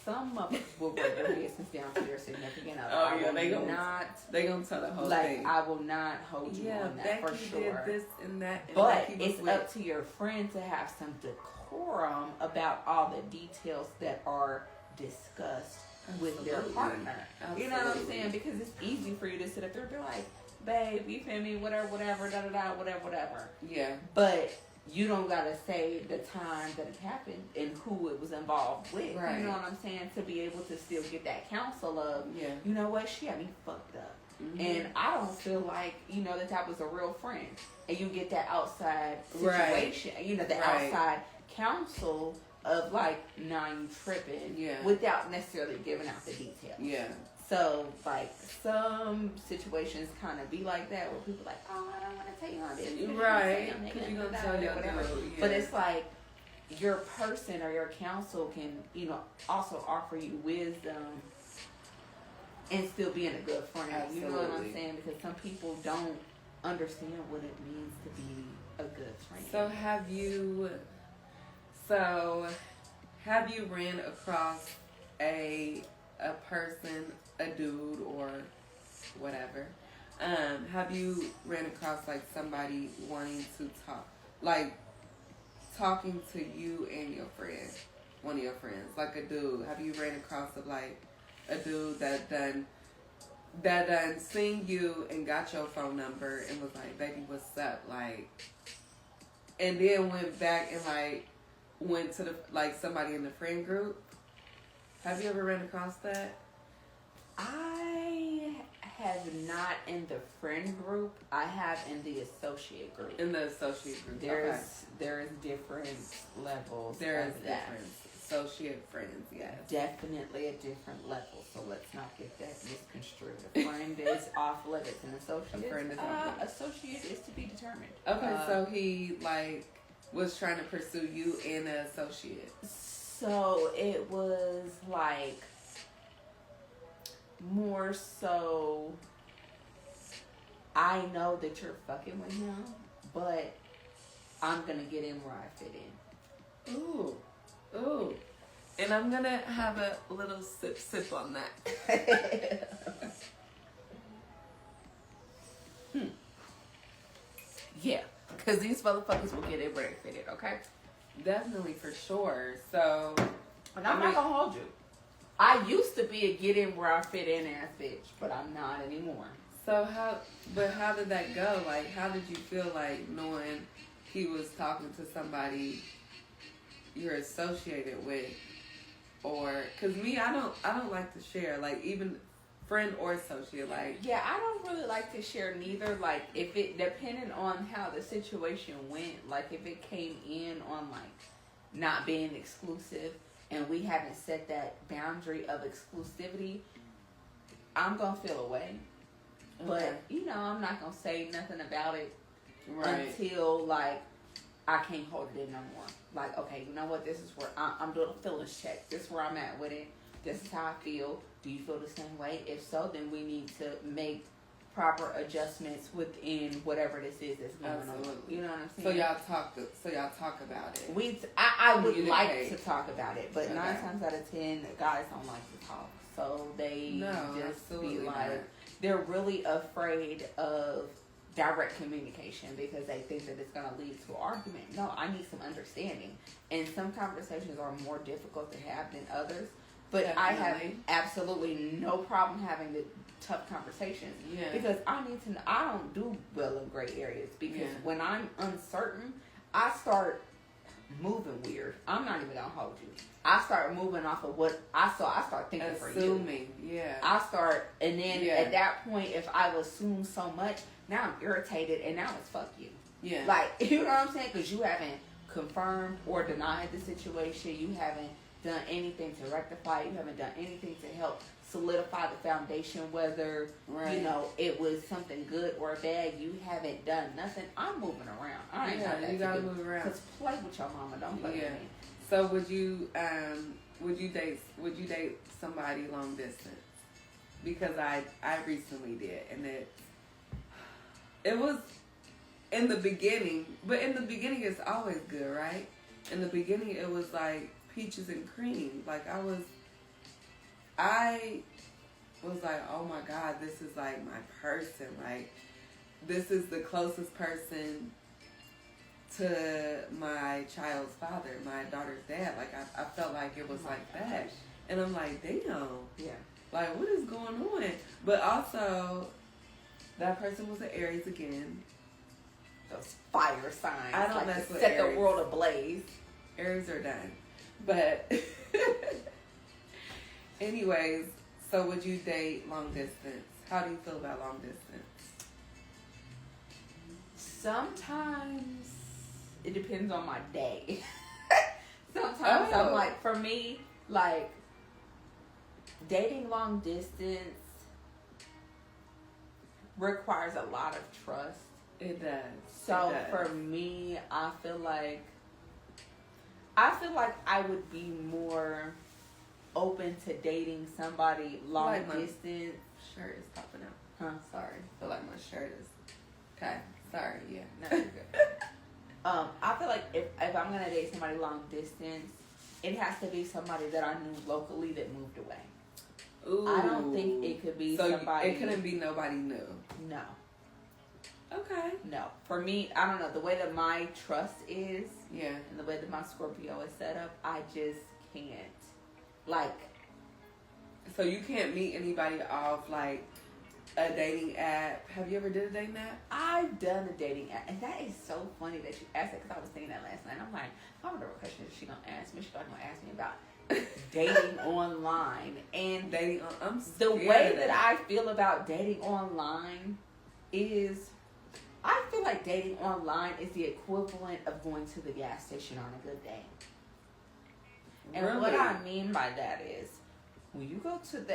Speaker 2: Some of us will bring their business down to their significant other.
Speaker 1: Oh yeah, they gonna tell the whole thing.
Speaker 2: I will not hold you on that
Speaker 1: Becky
Speaker 2: for sure.
Speaker 1: did this and that, and
Speaker 2: but it's up to your friend to have some decorum about all the details that are discussed with their partner. Absolutely. You know what I'm saying? Because it's easy for you to sit up there and be like, babe, you feel me? Whatever, whatever.
Speaker 1: Yeah.
Speaker 2: But you don't gotta say the time that it happened and who it was involved with. Right. You know what I'm saying? To be able to still get that counsel of, you know what, she had me fucked up. Mm-hmm. And I don't feel like, you know, that was a real friend. And you get that outside situation, you know, the outside counsel of like, nah, you tripping, without necessarily giving out the details. Yeah. So, like, some situations kind of be like that where people are like, oh, I don't want to tell you all this.
Speaker 1: Right. Because you're going to tell you whatever. Yeah.
Speaker 2: But it's like, your person or your counsel can, you know, also offer you wisdom and still being a good friend. Absolutely. You know what I'm saying? Because some people don't understand what it means to be a good friend.
Speaker 1: So have you ran across a person, a dude or whatever, have you ran across like somebody wanting to talk, like talking to you and your friend, one of your friends, like a dude? Have you ran across of like a dude that done seen you and got your phone number and was like, baby, what's up? Like, and then went back and like went to the, like, somebody in the friend group? Have you ever ran across that?
Speaker 2: I have not in the friend group. I have in the associate group.
Speaker 1: In the associate group,
Speaker 2: there is different levels.
Speaker 1: There is difference. Associate friends, yes.
Speaker 2: Definitely a different level. So let's not get that misconstrued. A friend is off limits. An associate, associate is to be determined.
Speaker 1: Okay, so he like was trying to pursue you and an associate.
Speaker 2: So it was like more so, I know that you're fucking with him, but I'm gonna get in where I fit in.
Speaker 1: Ooh. And I'm gonna have a little sip on that.
Speaker 2: Yeah, because these motherfuckers will get in where they fit in, okay?
Speaker 1: Definitely, for sure. So,
Speaker 2: and I'm not gonna hold you. I used to be a get in where I fit in ass bitch, but I'm not anymore.
Speaker 1: So how did that go? Like, how did you feel like knowing he was talking to somebody you're associated with? Or, cause me, I don't like to share, like, even friend or associate, like.
Speaker 2: Yeah, I don't really like to share neither. Like, if it, depending on how the situation went, like if it came in on like not being exclusive and we haven't set that boundary of exclusivity, I'm gonna feel away. But, you know, I'm not going to say nothing about it
Speaker 1: Right.
Speaker 2: until, like, I can't hold it in no more. Like, okay, you know what? This is where I'm doing a feelings check. This is where I'm at with it. This is how I feel. Do you feel the same way? If so, then we need to make proper adjustments within whatever this is that's going on. You know what I'm saying?
Speaker 1: So y'all talk about it.
Speaker 2: I would like to talk about it, but
Speaker 1: Okay.
Speaker 2: 9 times out of 10, guys don't like to talk. So they just be like, they're really afraid of direct communication because they think that it's going to lead to an argument. No, I need some understanding. And some conversations are more difficult to have than others. But I have absolutely no problem having the tough conversations.
Speaker 1: Yeah.
Speaker 2: Because I need to know. I don't do well in gray areas. Because when I'm uncertain, I start moving weird. I'm not even going to hold you. I start moving off of what I saw. I start thinking for you.
Speaker 1: Assuming, yeah.
Speaker 2: I start, and then at that point, if I assume so much, now I'm irritated, and now it's fuck you.
Speaker 1: Yeah.
Speaker 2: Like, you know what I'm saying? Because you haven't confirmed or denied the situation. You haven't done anything to rectify it. You haven't done anything to help solidify the foundation, whether, you know, it was something good or bad. You haven't done nothing. I'm moving around. I ain't got that
Speaker 1: you
Speaker 2: to
Speaker 1: gotta
Speaker 2: do.
Speaker 1: move around.
Speaker 2: Because play with your mama. Don't play with me.
Speaker 1: So would you date somebody long distance? Because I recently did, and it was in the beginning, but in the beginning it's always good, right? In the beginning it was like peaches and cream. Like I was like, oh my God, this is like my person. Like this is the closest person to my child's father, my daughter's dad. Like I felt like it was like that. And I'm like, damn.
Speaker 2: Yeah.
Speaker 1: Like what is going on? But also that person was an Aries again.
Speaker 2: Those fire signs.
Speaker 1: I don't
Speaker 2: like
Speaker 1: mess with
Speaker 2: set
Speaker 1: Aries.
Speaker 2: the world ablaze.
Speaker 1: Aries are done. But anyways, so would you date long distance? How do you feel about long distance?
Speaker 2: Sometimes it depends on my day. Sometimes I'm like, for me, like dating long distance requires a lot of trust.
Speaker 1: It does.
Speaker 2: So for me, I feel like I would be more open to dating somebody long
Speaker 1: Like my
Speaker 2: distance.
Speaker 1: Shirt is popping out.
Speaker 2: Huh? Sorry.
Speaker 1: I feel like my shirt is. Okay. Sorry. Yeah.
Speaker 2: No, you're good. I feel like if I'm gonna date somebody long distance, it has to be somebody that I knew locally that moved away.
Speaker 1: Ooh.
Speaker 2: I don't think it could be somebody.
Speaker 1: It couldn't be nobody new.
Speaker 2: No.
Speaker 1: Okay.
Speaker 2: No. For me, I don't know. The way that my trust is,
Speaker 1: Yeah.
Speaker 2: and the way that my Scorpio is set up, I just can't. Like.
Speaker 1: So you can't meet anybody off like a dating app. Have you ever did a dating app?
Speaker 2: I've done a dating app, and that is so funny that you asked that because I was thinking that last night. I'm like, I wonder what question is she gonna ask me. She's gonna ask me about dating online, and
Speaker 1: Dating on. I'm
Speaker 2: the
Speaker 1: scared
Speaker 2: way
Speaker 1: of
Speaker 2: that I feel about dating online is, I feel like dating online is the equivalent of going to the gas station on a good day. And
Speaker 1: Really?
Speaker 2: what I mean by that is, when you go to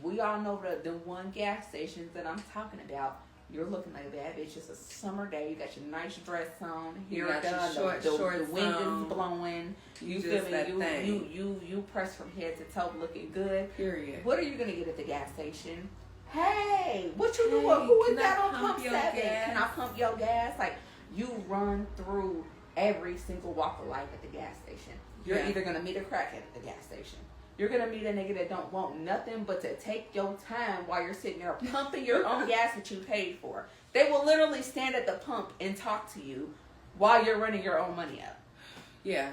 Speaker 2: we all know the one gas stations that I'm talking about, you're looking like a bad bitch. It's a summer day. You got your nice dress on,
Speaker 1: You
Speaker 2: hair
Speaker 1: got your
Speaker 2: done,
Speaker 1: shorts
Speaker 2: the wind
Speaker 1: on.
Speaker 2: is blowing. You
Speaker 1: just
Speaker 2: feel
Speaker 1: that
Speaker 2: me?
Speaker 1: thing.
Speaker 2: You press from head to toe, looking good.
Speaker 1: Period.
Speaker 2: What are you gonna get at the gas station? Hey, what you doing?
Speaker 1: Hey,
Speaker 2: Who is
Speaker 1: can
Speaker 2: that
Speaker 1: I
Speaker 2: on
Speaker 1: pump
Speaker 2: pump
Speaker 1: your
Speaker 2: 7?
Speaker 1: gas?
Speaker 2: Can I pump your gas? Like, you run through every single walk of life at the gas station. You're
Speaker 1: Yeah.
Speaker 2: either gonna meet a crackhead at the gas station. You're gonna meet a nigga that don't want nothing but to take your time while you're sitting there pumping your own gas that you paid for. They will literally stand at the pump and talk to you while you're running your own money up.
Speaker 1: Yeah.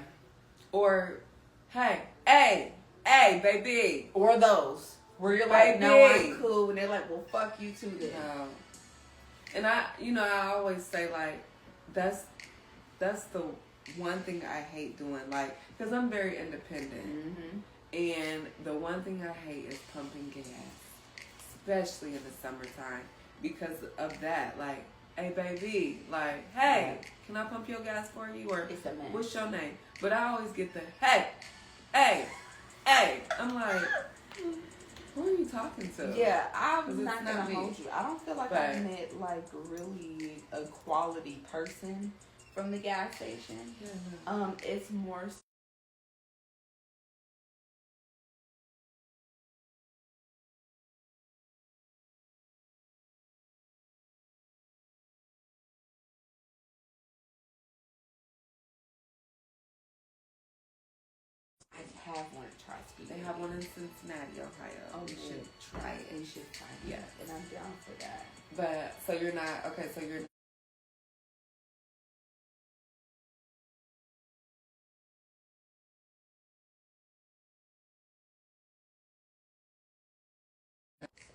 Speaker 1: Or, hey, baby.
Speaker 2: Or those where you're like, no,
Speaker 1: Baby.
Speaker 2: I'm cool, and they're like, well, fuck you too then.
Speaker 1: No. And I always say like, that's the one thing I hate doing, like, because I'm very independent.
Speaker 2: Mm-hmm.
Speaker 1: And the one thing I hate is pumping gas, especially in the summertime, because of that. Like, hey, baby, like, hey, can I pump your gas for you? Or
Speaker 2: It's a man.
Speaker 1: what's your name? But I always get the, hey. I'm like, Who are you talking to?
Speaker 2: Yeah, I'm
Speaker 1: 'Cause it's
Speaker 2: not
Speaker 1: not
Speaker 2: gonna
Speaker 1: me.
Speaker 2: hold you. I don't feel like
Speaker 1: But-
Speaker 2: I met like really a quality person from the gas station.
Speaker 1: Yeah, no.
Speaker 2: It's more I have one at Tri-Speed.
Speaker 1: They have one in Cincinnati, Ohio.
Speaker 2: Oh,
Speaker 1: You
Speaker 2: good.
Speaker 1: should try it.
Speaker 2: We should try it.
Speaker 1: Yeah.
Speaker 2: And I'm down for that.
Speaker 1: But so you're not okay. So you're.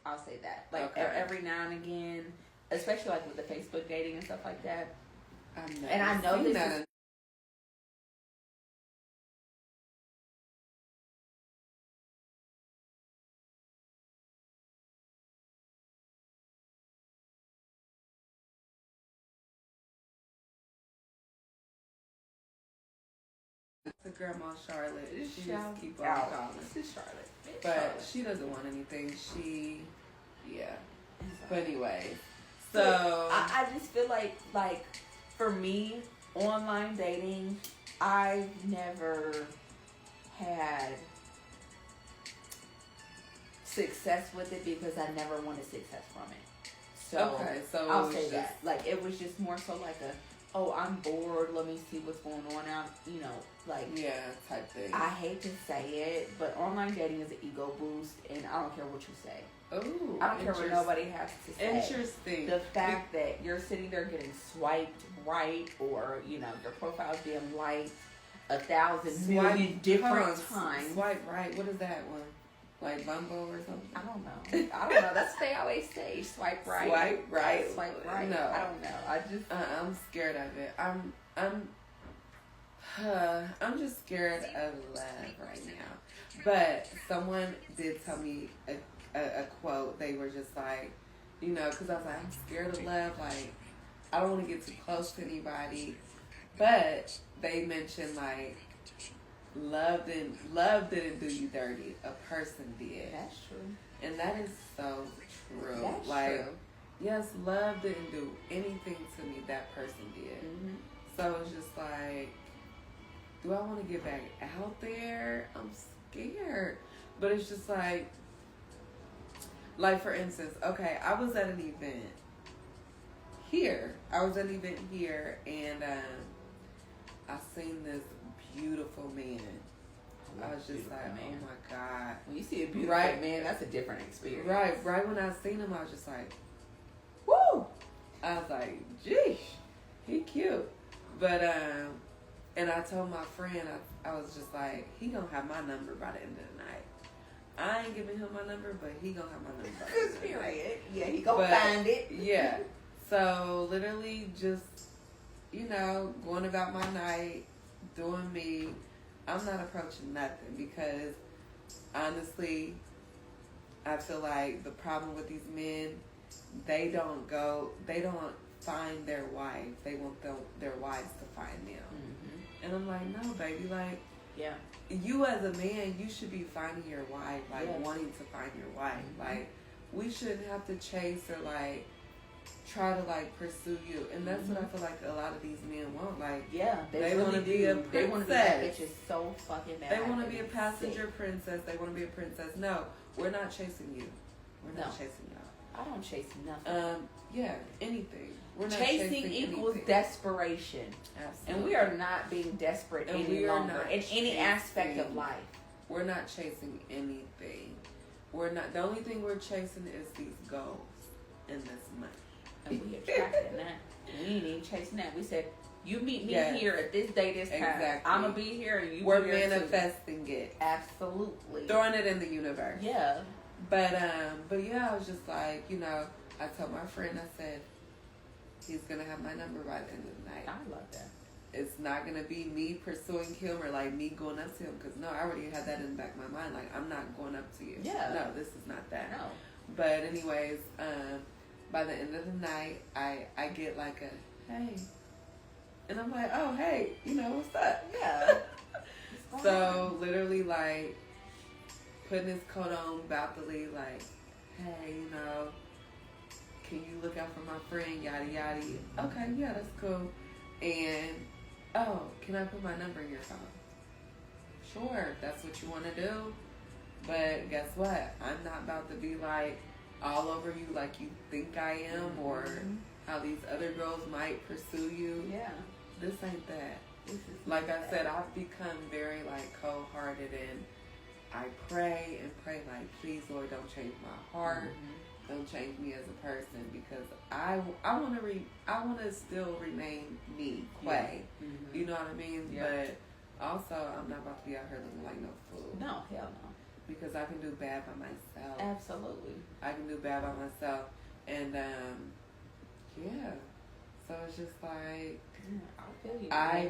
Speaker 2: I'll say that. Like
Speaker 1: Okay.
Speaker 2: every now and again, especially like with the Facebook dating and stuff like that.
Speaker 1: I've never
Speaker 2: And I know
Speaker 1: seen
Speaker 2: this
Speaker 1: that.
Speaker 2: is
Speaker 1: The grandma Charlotte. She
Speaker 2: Shout
Speaker 1: just keep on
Speaker 2: out.
Speaker 1: calling.
Speaker 2: This is Charlotte.
Speaker 1: But
Speaker 2: Charlotte.
Speaker 1: she doesn't want anything. Yeah.
Speaker 2: It's
Speaker 1: But
Speaker 2: like-
Speaker 1: anyway,
Speaker 2: So
Speaker 1: so
Speaker 2: I just feel like for me, online dating, I've never had success with it because I never wanted success from it. So
Speaker 1: okay, so
Speaker 2: I'll
Speaker 1: it was
Speaker 2: say
Speaker 1: just-
Speaker 2: that. Like it was just more so like I'm bored, let me see what's going on out, like
Speaker 1: yeah, type thing.
Speaker 2: I hate to say it, but online dating is an ego boost and I don't care what you say.
Speaker 1: Ooh,
Speaker 2: I don't care what nobody has to say.
Speaker 1: Interesting.
Speaker 2: The fact that you're sitting there getting swiped right, or your profile's being liked 1,000 million different times.
Speaker 1: Swipe right. What is that one? Like Bumble or something?
Speaker 2: I don't know. That's what they always say. Swipe right.
Speaker 1: Swipe right.
Speaker 2: Swipe right.
Speaker 1: No,
Speaker 2: I don't know. I just.
Speaker 1: I'm scared of it. I'm just scared of love right now. But someone did tell me a quote. They were just like, because I was like, I'm scared of love. Like, I don't want to get too close to anybody. But they mentioned like, love didn't do you dirty. A person did.
Speaker 2: That's true.
Speaker 1: And that is so true.
Speaker 2: That's
Speaker 1: like,
Speaker 2: true.
Speaker 1: yes, love didn't do anything to me. That person did.
Speaker 2: Mm-hmm.
Speaker 1: So it's just like, do I want to get back out there? I'm scared. But it's just like for instance, okay, I was at an event here. And I seen this beautiful man. I was just like, oh my God.
Speaker 2: When you see a beautiful man, that's a different experience.
Speaker 1: Right when I seen him, I was just like, woo! I was like, geesh, he cute. But, and I told my friend, I was just like, he gonna have my number by the end of the night. I ain't giving him my number, but he gonna have my number by the end of the night.
Speaker 2: Yeah, he gonna find it.
Speaker 1: Yeah. So, literally just, going about my night, doing me. I'm not approaching nothing because, honestly, I feel like the problem with these men, they don't find their wife. They want their wives to find them.
Speaker 2: Mm-hmm.
Speaker 1: And I'm like, no, baby. Like,
Speaker 2: yeah.
Speaker 1: You as a man, you should be finding your wife, like,
Speaker 2: yes.
Speaker 1: wanting to find your wife.
Speaker 2: Mm-hmm.
Speaker 1: Like, we shouldn't have to chase or, like, try to, like, pursue you. And that's what I feel like a lot of these men want. Like,
Speaker 2: yeah,
Speaker 1: they
Speaker 2: really
Speaker 1: want to be a
Speaker 2: They want to be that bitch
Speaker 1: princess.
Speaker 2: is so fucking bad.
Speaker 1: They want to be a passenger
Speaker 2: Sick.
Speaker 1: princess. They want to be a princess. No, we're not chasing you. We're not
Speaker 2: No.
Speaker 1: chasing y'all.
Speaker 2: I don't chase nothing.
Speaker 1: Yeah, anything. We're not
Speaker 2: Chasing equals
Speaker 1: anything.
Speaker 2: desperation.
Speaker 1: Absolutely.
Speaker 2: And we are not being desperate
Speaker 1: And
Speaker 2: any
Speaker 1: we are
Speaker 2: longer
Speaker 1: not
Speaker 2: in any aspect of
Speaker 1: chasing-
Speaker 2: life.
Speaker 1: We're not chasing anything. We're not. The only thing we're chasing is these goals and this money.
Speaker 2: And we attracting that. We ain't even chasing that. We said, you meet me
Speaker 1: Yes.
Speaker 2: here at this day, this time.
Speaker 1: Exactly.
Speaker 2: I'm going to be here and you
Speaker 1: We're
Speaker 2: be here
Speaker 1: manifesting it,
Speaker 2: too. Absolutely.
Speaker 1: throwing it in the universe.
Speaker 2: Yeah.
Speaker 1: But yeah, I was just like, I told my friend, I said, he's gonna have my number by the end of the night.
Speaker 2: I love that.
Speaker 1: It's not gonna be me pursuing him or like me going up to him, because no, I already had that in the back of my mind. Like, I'm not going up to you.
Speaker 2: Yeah.
Speaker 1: No, this is not that.
Speaker 2: No.
Speaker 1: But anyways, by the end of the night, I get like a hey, and I'm like, oh hey, what's up?
Speaker 2: Yeah.
Speaker 1: So literally, like, putting his coat on, about to leave, like, hey, you know, can you look out for my friend, yada yada. Okay, yeah, that's cool. And, oh, can I put my number in your phone? Sure, if that's what you want to do. But guess what? I'm not about to be like all over you like you think I am, or how these other girls might pursue you.
Speaker 2: Yeah.
Speaker 1: This ain't that.
Speaker 2: This is
Speaker 1: Like I said, I've become very like cold-hearted, and I pray and pray like, please, Lord, don't change my heart. Don't change me as a person, because I want to still remain me, Quay. You know what I mean?
Speaker 2: Yeah.
Speaker 1: But also, I'm not about to be out here looking like no fool.
Speaker 2: No, hell no.
Speaker 1: Because I can do bad by myself.
Speaker 2: Absolutely.
Speaker 1: I can do bad by myself. And, yeah. So it's just like,
Speaker 2: I feel you.
Speaker 1: I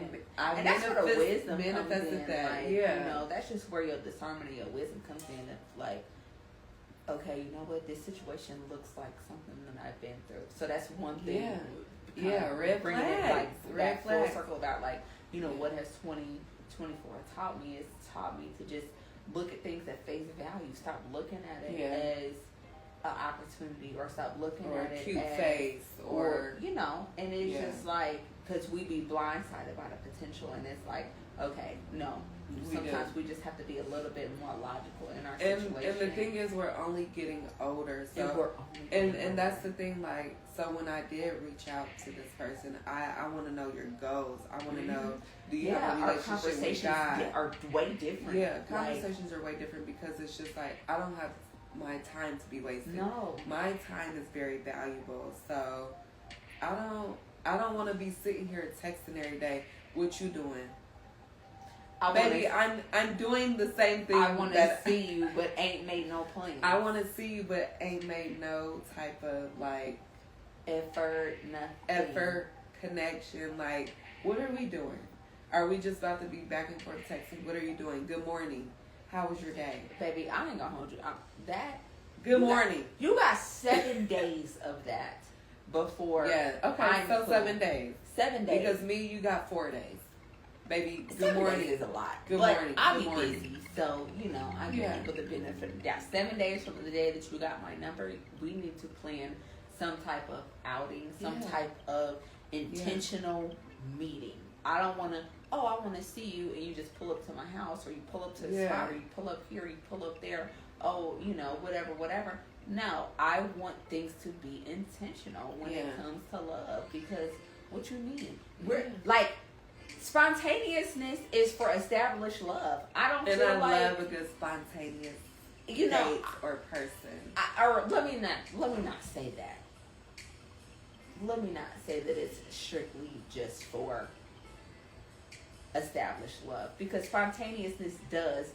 Speaker 2: and that's where the wisdom
Speaker 1: manifested
Speaker 2: comes in.
Speaker 1: that.
Speaker 2: Like,
Speaker 1: Yeah.
Speaker 2: You know, that's just where your discernment and your wisdom comes in. It's like, okay, you know what? This situation looks like something that I've been through. So that's one thing.
Speaker 1: Yeah. Yeah, red
Speaker 2: bringing
Speaker 1: flags.
Speaker 2: it like
Speaker 1: Red
Speaker 2: back full
Speaker 1: flags.
Speaker 2: circle about like, you know, what has 2024 taught me is taught me to just look at things at face value. Stop looking at it as an opportunity, or stop looking
Speaker 1: Or
Speaker 2: at
Speaker 1: a
Speaker 2: it
Speaker 1: cute
Speaker 2: as,
Speaker 1: face, or
Speaker 2: you know, and it's just like, because we be blindsided by the potential, and it's like, okay, no. Sometimes we just have to be a little bit more logical in our situation.
Speaker 1: And the thing is, we're only getting older. So
Speaker 2: and we're only getting
Speaker 1: and that's the thing. Like, so when I did reach out to this person, I want to know your goals. I want to know, do you have a
Speaker 2: our
Speaker 1: relationship with
Speaker 2: conversations
Speaker 1: God?
Speaker 2: are way different.
Speaker 1: Yeah, conversations are way different, because it's just like, I don't have my time to be wasted.
Speaker 2: No,
Speaker 1: my time is very valuable. So I don't want to be sitting here texting every day. What you doing? Baby, I'm doing the same thing.
Speaker 2: I want to see you, but ain't made no plans.
Speaker 1: I want to see you, but ain't made no type of like
Speaker 2: effort, nothing.
Speaker 1: Effort, connection. Like, what are we doing? Are we just about to be back and forth texting? What are you doing? Good morning. How was your day?
Speaker 2: Baby, I ain't gonna hold you.
Speaker 1: Good morning.
Speaker 2: You got 7 days of that before.
Speaker 1: Yeah. Okay. So 7 days.
Speaker 2: 7 days.
Speaker 1: Because me, you got 4 days. Baby, good
Speaker 2: 7
Speaker 1: morning.
Speaker 2: days is a lot.
Speaker 1: Good
Speaker 2: but
Speaker 1: morning.
Speaker 2: I
Speaker 1: Good
Speaker 2: be
Speaker 1: morning.
Speaker 2: busy, so you know I give people the benefit of the doubt. 7 days from the day that you got my number, we need to plan some type of outing, some type of intentional meeting. I don't want to. Oh, I want to see you, and you just pull up to my house, or you pull up to the spot, or you pull up here, or you pull up there. Oh, you know, whatever. No, I want things to be intentional when it comes to love, because what you mean? We're like. Spontaneousness is for established love. I don't
Speaker 1: and
Speaker 2: feel
Speaker 1: I
Speaker 2: like
Speaker 1: love a good spontaneous date or person.
Speaker 2: Or let me not say that. Let me not say that it's strictly just for established love, because spontaneousness does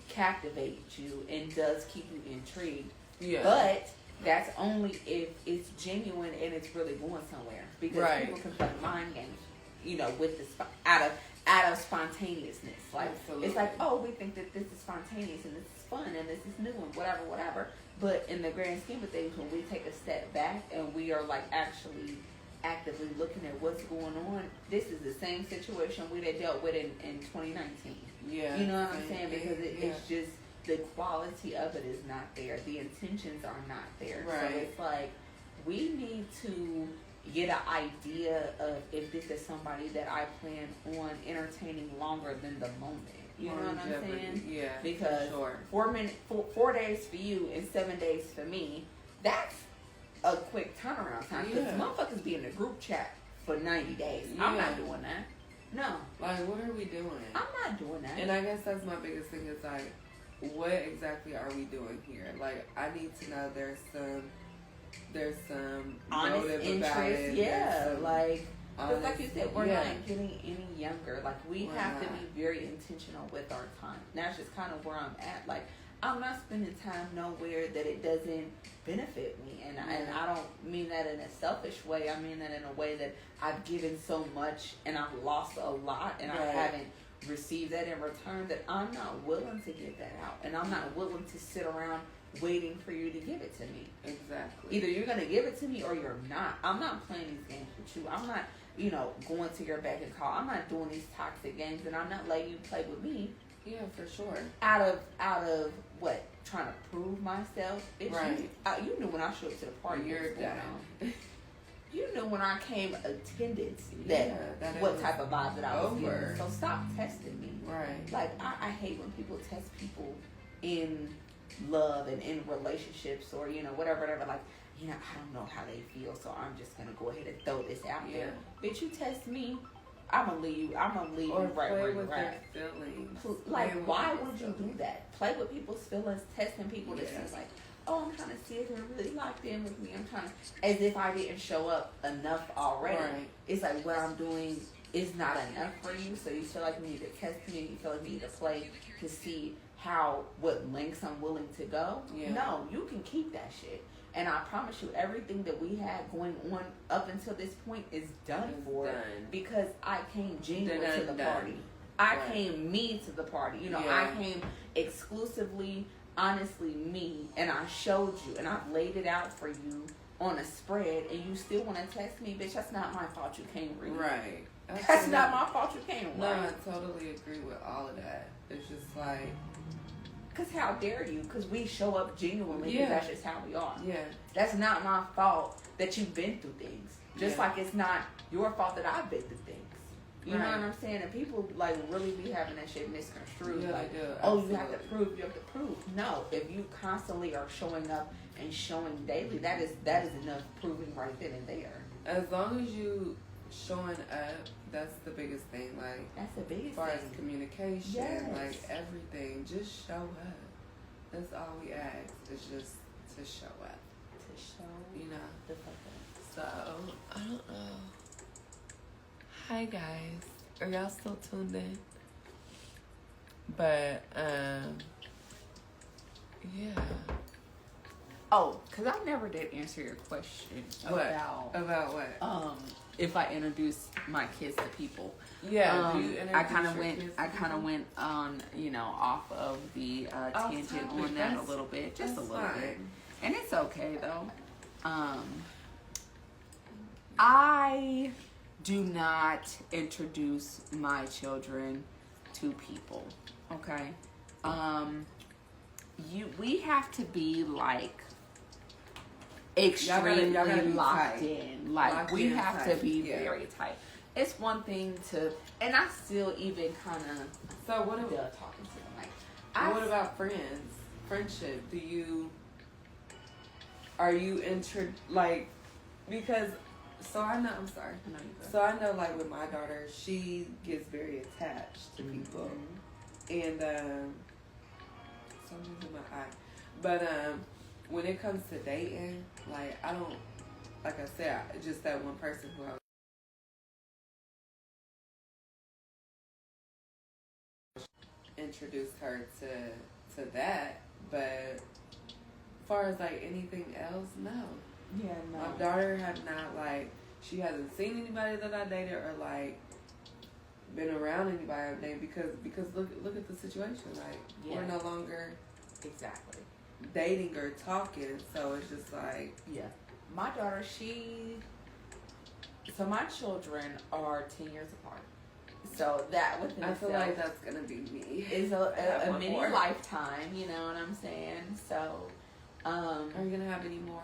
Speaker 2: captivate you and does keep you intrigued. Yeah. But that's only if it's genuine and it's really going somewhere, because people can play mind games. You know, with the out of spontaneousness, like it's like, oh, we think that this is spontaneous and this is fun and this is new and whatever. But in the grand scheme of things, when we take a step back and we are like actually actively looking at what's going on, this is the same situation we dealt with in 2019. Yeah, you know what I'm saying? Because it's just the quality of it is not there. The intentions are not there. Right. So it's like we need to get an idea of if this is somebody that I plan on entertaining longer than the moment. You know what I'm saying? Yeah. Because 4 days for you and 7 days for me, that's a quick turnaround time. Because motherfuckers be in the group chat for 90 days. Yeah. I'm not doing that. No. Like,
Speaker 1: what are we doing?
Speaker 2: I'm not doing that.
Speaker 1: And I guess that's my biggest thing is like, what exactly are we doing here? Like, I need to know there's some
Speaker 2: honest interest,
Speaker 1: about it.
Speaker 2: Like you said, we're not getting any younger. Like, we have to be very intentional with our time. That's just kind of where I'm at. Like, I'm not spending time nowhere that it doesn't benefit me, and I don't mean that in a selfish way. I mean that in a way that I've given so much and I've lost a lot, and I haven't received that in return, that I'm not willing to give that out, and I'm not willing to sit around waiting for you to give it to me. Exactly. Either you're going to give it to me or you're not. I'm not playing these games with you. I'm not, going to your beck and call. I'm not doing these toxic games, and I'm not letting you play with me
Speaker 1: Yeah, for sure.
Speaker 2: Out of what? Trying to prove myself. Bitch,
Speaker 1: Right.
Speaker 2: You knew when I showed up to the party.
Speaker 1: You're
Speaker 2: going
Speaker 1: down.
Speaker 2: on. You knew when I came attendance
Speaker 1: that
Speaker 2: what type of vibe that I was
Speaker 1: over.
Speaker 2: getting. So stop testing me.
Speaker 1: Right.
Speaker 2: Like, I hate when people test people in love and in relationships or, whatever. Like, I don't know how they feel, so I'm just going to go ahead and throw this out there. Bitch, you test me, I'm going to leave you
Speaker 1: Or
Speaker 2: right
Speaker 1: play
Speaker 2: where
Speaker 1: with
Speaker 2: you're at.
Speaker 1: their feelings.
Speaker 2: Like, why would you do that? Play with people's feelings, testing people to see, like, oh, I'm trying to see if they really locked in with me. I'm trying to, as if I didn't show up enough already.
Speaker 1: Right.
Speaker 2: It's like what I'm doing is not enough for you, so you feel like you need to test me, you feel like you need to play to see what lengths I'm willing to go.
Speaker 1: Yeah.
Speaker 2: No, you can keep that shit. And I promise you, everything that we had going on up until this point is done because I came genuine to the party. I came me to the party. I came exclusively, honestly me, and I showed you, and I've laid it out for you on a spread, and you still want to test me, bitch. That's not my fault you came read.
Speaker 1: Right.
Speaker 2: That's not my fault you came
Speaker 1: No,
Speaker 2: right.
Speaker 1: I totally agree with all of that. It's just like,
Speaker 2: because how dare you? Because we show up genuinely. Because that's just how we are.
Speaker 1: Yeah.
Speaker 2: That's not my fault that you've been through things. Just like it's not your fault that I've been through things. You know what I'm saying? And people like really be having that shit misconstrued.
Speaker 1: Yeah,
Speaker 2: like,
Speaker 1: they do.
Speaker 2: oh, you have to prove. No, if you constantly are showing up and showing daily, that is enough proving right then and there.
Speaker 1: As long as you showing up, that's the biggest thing. Like,
Speaker 2: that's the biggest
Speaker 1: as far
Speaker 2: thing.
Speaker 1: as communication, like everything, just show up. That's all we ask. Is just to show up.
Speaker 2: To show,
Speaker 1: The
Speaker 2: fuck up.
Speaker 1: So I don't know. Hi guys, are y'all still tuned in? But yeah.
Speaker 2: Oh, because I never did answer your question about
Speaker 1: what?
Speaker 2: If I introduce my kids to people.
Speaker 1: Yeah,
Speaker 2: I kind of went on, off of the tangent on that a little bit, just a little bit, and it's okay though. I do not introduce my children to people. Okay, we have to be like extremely locked in. Like we have to be very tight. It's one thing to, and I still even kind of.
Speaker 1: So what about
Speaker 2: talking to them? Like,
Speaker 1: what about friends? Friendship? Are you because? So I know. I'm sorry.
Speaker 2: I know you go.
Speaker 1: So I know, like with my daughter, she gets very attached to people, and something's in my eye. But when it comes to dating, like I don't, like I said, just that one person who I introduced her to that, but as far as like anything else, no.
Speaker 2: Yeah, no.
Speaker 1: My daughter have not she hasn't seen anybody that I dated or been around anybody I've dated because look at the situation. We're no longer
Speaker 2: exactly
Speaker 1: dating or talking, so it's just
Speaker 2: my daughter, so my children are 10 years apart. So that within
Speaker 1: I feel like that's gonna be me.
Speaker 2: Is a mini lifetime, you know what I'm saying? So,
Speaker 1: are you gonna have any more?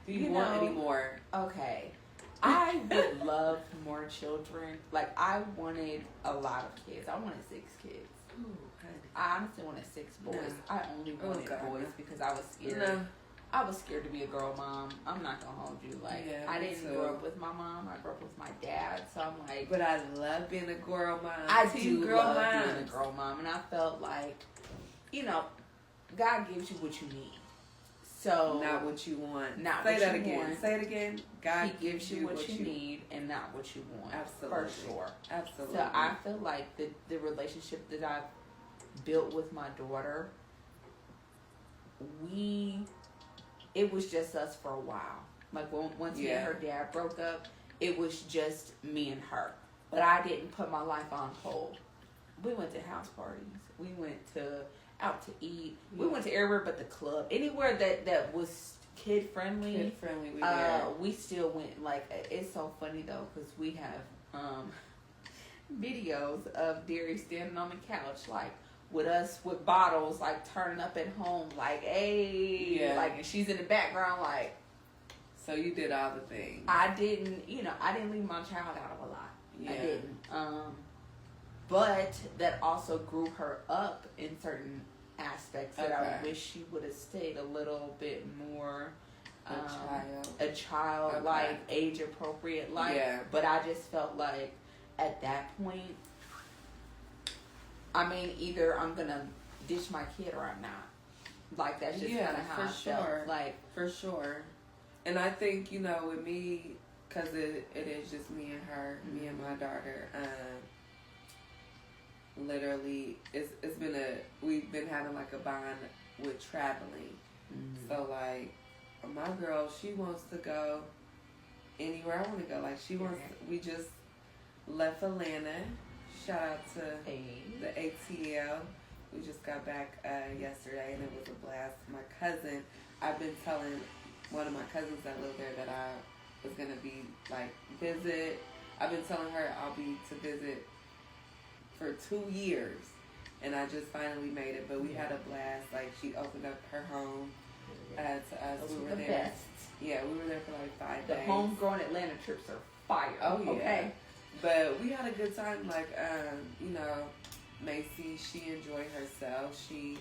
Speaker 1: Do you want any more?
Speaker 2: Okay. I would love more children. Like, I wanted a lot of kids. I wanted 6 kids.
Speaker 1: Ooh,
Speaker 2: I honestly wanted 6 boys.
Speaker 1: No.
Speaker 2: I only wanted boys because I was scared.
Speaker 1: No.
Speaker 2: I was scared to be a girl mom. I'm not gonna hold you. I didn't grow up with my mom. I grew up with my dad. So I'm like,
Speaker 1: but I love being a girl mom.
Speaker 2: I do love being a girl mom, and I felt like, God gives you what you need. So
Speaker 1: not what you want.
Speaker 2: Not
Speaker 1: Say
Speaker 2: what
Speaker 1: that
Speaker 2: you
Speaker 1: again.
Speaker 2: want.
Speaker 1: Say it again. God
Speaker 2: He gives you what you need and not what you want.
Speaker 1: Absolutely.
Speaker 2: For sure.
Speaker 1: Absolutely.
Speaker 2: So I feel like the relationship that I've built with my daughter, it was just us for a while. Like once me and her dad broke up, it was just me and her. But I didn't put my life on hold. We went to house parties. We went out to eat. We went to everywhere but the club. Anywhere that was kid friendly. We still went. Like, it's so funny though because we have videos of Derry standing on the couch, like with us with bottles, like turning up at home, like hey, like, and she's in the background, like.
Speaker 1: So you did all the things.
Speaker 2: I didn't leave my child out of a lot.
Speaker 1: Yeah.
Speaker 2: I didn't. But that also grew her up in certain aspects that I wish she would have stayed a little bit more a child like age appropriate, like. Yeah. But I just felt like at that point, I mean, either I'm gonna ditch my kid or I'm not. Like that's just kind of how I felt. Like
Speaker 1: for sure. And I think, you know, with me, because it is just me and her, me and my daughter, literally, we've been having like a bond with traveling. Mm-hmm. So like, my girl, she wants to go anywhere I want to go. Like we just left Atlanta. Shout out to the ATL. We just got back yesterday and it was a blast. My cousin, I've been telling one of my cousins that live there that I was going to be like visit. I've been telling her I'll be to visit for 2 years and I just finally made it. But we had a blast. Like she opened up her home to us.
Speaker 2: Those
Speaker 1: we
Speaker 2: were
Speaker 1: were
Speaker 2: the
Speaker 1: there.
Speaker 2: best.
Speaker 1: Yeah, we were there for like 5 days.
Speaker 2: The homegrown Atlanta trips are fire.
Speaker 1: Oh yeah.
Speaker 2: Okay.
Speaker 1: But we had a good time. Like you know, Macy, she enjoyed herself. She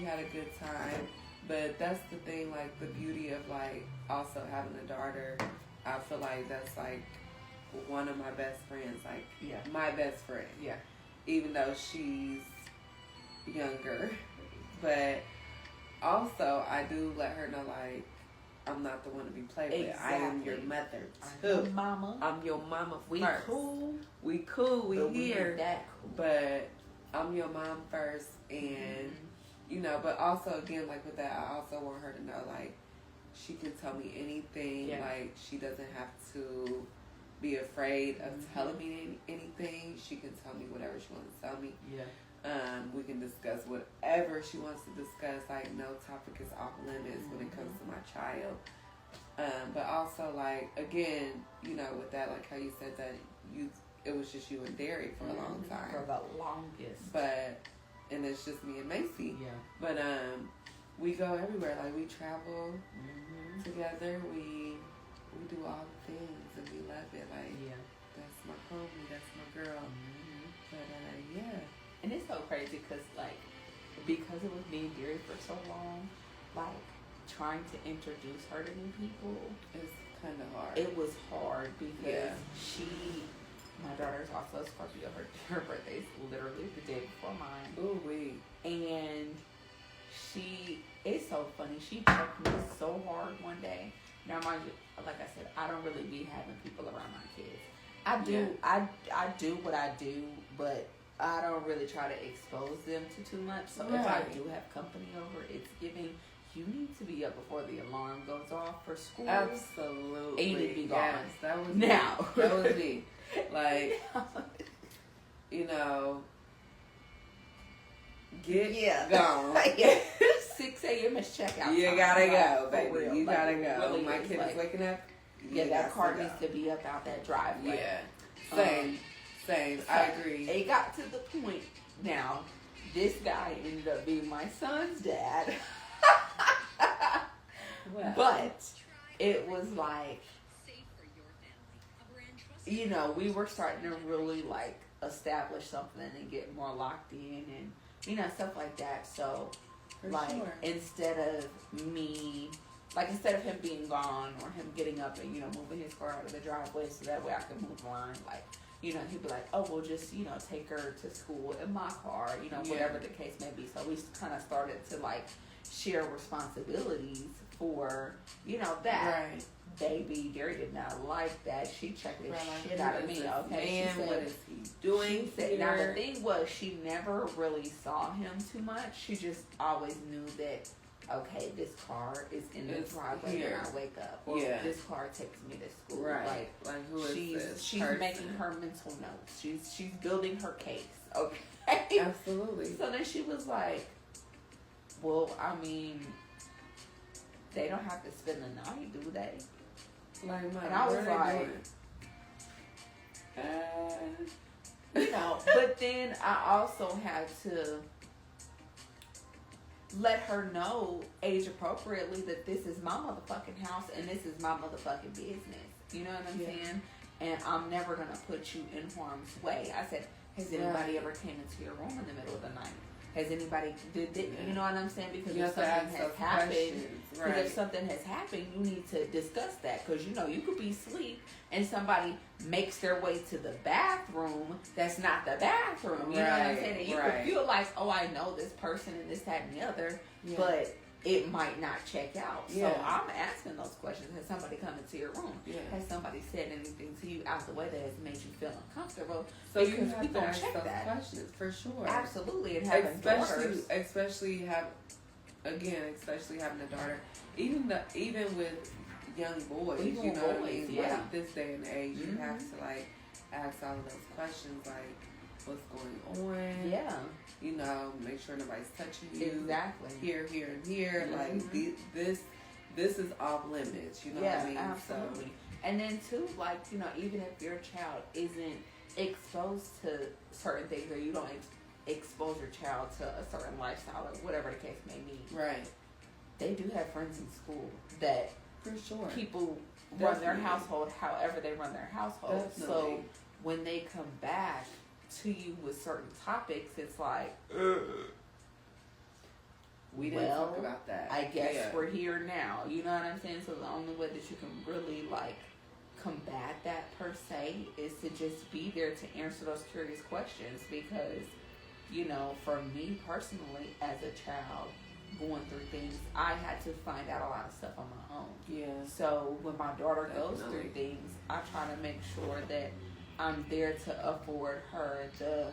Speaker 1: had a good time. But that's the thing, like the beauty of like also having a daughter. I feel like that's like one of my best friends, like my best friend. Yeah. Even though she's younger, but also I do let her know like I'm not the one to be played with. I am your mother too.
Speaker 2: I'm your mama.
Speaker 1: I'm your mama
Speaker 2: we
Speaker 1: first.
Speaker 2: We
Speaker 1: cool. We here.
Speaker 2: That cool.
Speaker 1: But I'm your mom first, and you know. But also again, like with that, I also want her to know like she can tell me anything. Yeah. Like she doesn't have to be afraid of telling me anything. She can tell me whatever she wants to tell me. Yeah. We can discuss whatever she wants to discuss. Like no topic is off limits when it comes to my child. But also like again, you know, with that, like how you said that it was just you and Derry for a long time.
Speaker 2: For the longest.
Speaker 1: And it's just me and Macy. Yeah. But we go everywhere. Like we travel together. We do all the things and we love it. Like that's my homie. That's my girl. But yeah.
Speaker 2: And it's so crazy because it was me and Derry for so long, like trying to introduce her to new people
Speaker 1: is kind of hard.
Speaker 2: It was hard because my daughter's also a Scorpio. Her birthday's literally the day before mine.
Speaker 1: Ooh wee.
Speaker 2: And it's so funny. She checked me so hard one day. Now, mind you, like I said, I don't really be having people around my kids. I do. Yeah. I do what I do, but I don't really try to expose them to too much. So if I do have company over, it's giving, you need to be up before the alarm goes off for school.
Speaker 1: Absolutely.
Speaker 2: And it be gone.
Speaker 1: Yes, that was
Speaker 2: now.
Speaker 1: Me. That was me. Like, you know, get gone.
Speaker 2: 6 a.m. is checkout.
Speaker 1: You gotta go, baby. You gotta go.
Speaker 2: Really
Speaker 1: my kid is waking up.
Speaker 2: Yeah, that car needs to be up out that driveway.
Speaker 1: Yeah. Same. I agree.
Speaker 2: It got to the point now, this guy ended up being my son's dad. Well, but it was like, you know, we were starting to really like establish something and get more locked in and, you know, stuff like that. So, instead of him being gone or him getting up and, you know, moving his car out of the driveway so that way I can move mine, like, you know, he'd be like, oh, we'll just, you know, take her to school in my car, you know, whatever the case may be. So we kind of started to, like, share responsibilities for, you know, that.
Speaker 1: Right.
Speaker 2: Baby, Derry did not like that. She checked the shit out of me, okay?
Speaker 1: Man, what is he doing?
Speaker 2: Now, the thing was, she never really saw him too much. She just always knew that, okay, this car is in the driveway when I wake up. Or this car takes me to school.
Speaker 1: Right. Like who is this
Speaker 2: She's
Speaker 1: person?
Speaker 2: making her mental notes. She's building her case. Okay.
Speaker 1: Absolutely.
Speaker 2: So then she was like, well, I mean, they don't have to spend the night, do they?
Speaker 1: Like,
Speaker 2: and I was like, you know, but then I also had to let her know age appropriately that this is my motherfucking house and this is my motherfucking business. You know what I'm saying? And I'm never gonna put you in harm's way. I said, has anybody ever came into your room in the middle of the night? Has anybody you know what I'm saying? Because if something has happened, if something has happened, you need to discuss that. Because you know you could be asleep and somebody makes their way to the bathroom. That's not the bathroom. You know what I'm saying? And you could feel like, oh, I know this person and this, that, and the other, but it might not check out. So I'm asking those questions. Has somebody come into your room? Has somebody said anything to you out the way that has made you feel uncomfortable?
Speaker 1: So you have to ask those questions for sure.
Speaker 2: Absolutely, and having daughters,
Speaker 1: especially having a daughter, even with young boys,
Speaker 2: even
Speaker 1: you know
Speaker 2: boys,
Speaker 1: what I mean?
Speaker 2: Yeah.
Speaker 1: Like this day and age, you have to like ask all of those questions, like what's going on?
Speaker 2: Yeah.
Speaker 1: You know, make sure nobody's touching you.
Speaker 2: Exactly.
Speaker 1: Here, and here. Like this is off limits. You know what I mean?
Speaker 2: Absolutely. So, and then too, like, you know, even if your child isn't exposed to certain things, or you don't expose your child to a certain lifestyle or whatever the case may be,
Speaker 1: right?
Speaker 2: They do have friends in school that
Speaker 1: for sure
Speaker 2: people run their household however they run their household.
Speaker 1: Definitely.
Speaker 2: So when they come back to you with certain topics, it's like,
Speaker 1: we didn't talk about that.
Speaker 2: I guess we're here now. You know what I'm saying? So the only way that you can really like combat that per se is to just be there to answer those curious questions. Because, you know, for me personally, as a child going through things, I had to find out a lot of stuff on my own.
Speaker 1: Yeah.
Speaker 2: So when my daughter goes through things, I try to make sure that I'm there to afford her the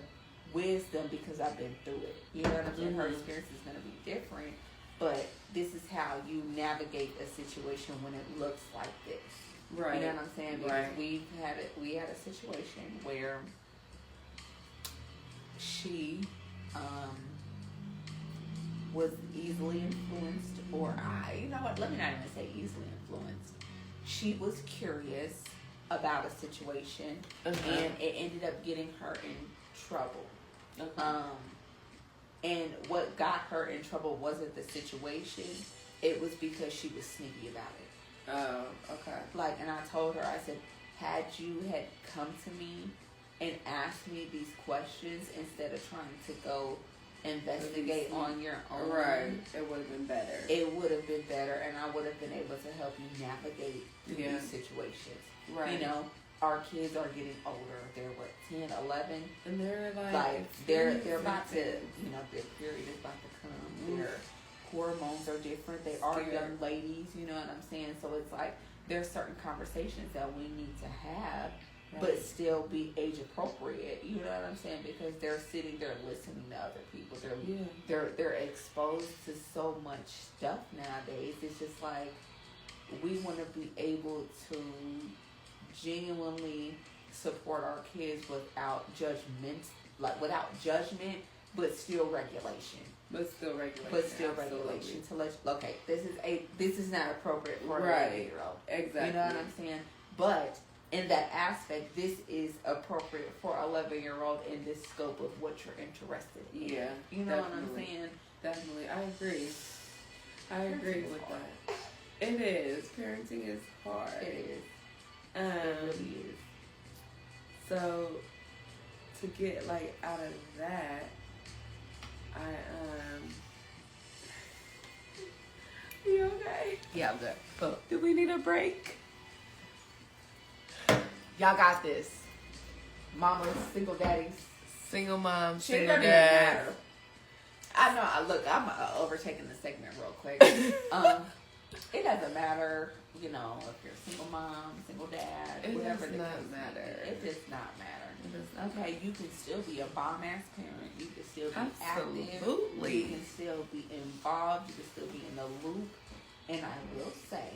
Speaker 2: wisdom because I've been through it. You know what I'm saying? Her experience is going to be different, but this is how you navigate a situation when it looks like this.
Speaker 1: Right.
Speaker 2: You know what I'm saying? Because we had a situation where she was easily influenced, or you know what? Let me not even say easily influenced. She was curious about a situation, and it ended up getting her in trouble. And what got her in trouble wasn't the situation; it was because she was sneaky about it.
Speaker 1: Oh, okay.
Speaker 2: Like, and I told her, I said, had you had come to me and asked me these questions instead of trying to go investigate on your own,
Speaker 1: right? It would have been better.
Speaker 2: It would have been better, and I would have been able to help you navigate through these situations.
Speaker 1: Right.
Speaker 2: You know, our kids are getting older. They're what, 10, 11?
Speaker 1: And they're
Speaker 2: they're about to, you know, their period is about to come. Their hormones are different. They are young ladies, you know what I'm saying? So it's like there's certain conversations that we need to have, but still be age appropriate. You know what I'm saying? Because they're sitting there listening to other people. They're exposed to so much stuff nowadays. It's just like we want to be able to genuinely support our kids without judgment, but still regulation.
Speaker 1: But still regulation.
Speaker 2: To let this is not appropriate for an 11-year-old.
Speaker 1: Exactly.
Speaker 2: You know what I'm saying? But in that aspect, this is appropriate for an 11-year-old in this scope of what you're interested in.
Speaker 1: Yeah.
Speaker 2: You know what I'm saying?
Speaker 1: Definitely. I agree with that. It is. Parenting is hard.
Speaker 2: It is. It really is.
Speaker 1: So to get like out of that, you okay?
Speaker 2: Yeah, I'm good. Cool.
Speaker 1: Do we need a break?
Speaker 2: Y'all got this. Mamas, single daddies.
Speaker 1: Single mom,
Speaker 2: Shit
Speaker 1: single
Speaker 2: doesn't
Speaker 1: dad.
Speaker 2: matter. I know. Look, I'm overtaking the segment real quick. It doesn't matter, you know, if you're a single mom, single dad, whatever.
Speaker 1: It does not matter.
Speaker 2: It does not matter.
Speaker 1: Okay,
Speaker 2: you can still be a bomb ass parent. You can still be
Speaker 1: Absolutely.
Speaker 2: active. You can still be involved. You can still be in the loop. And I will say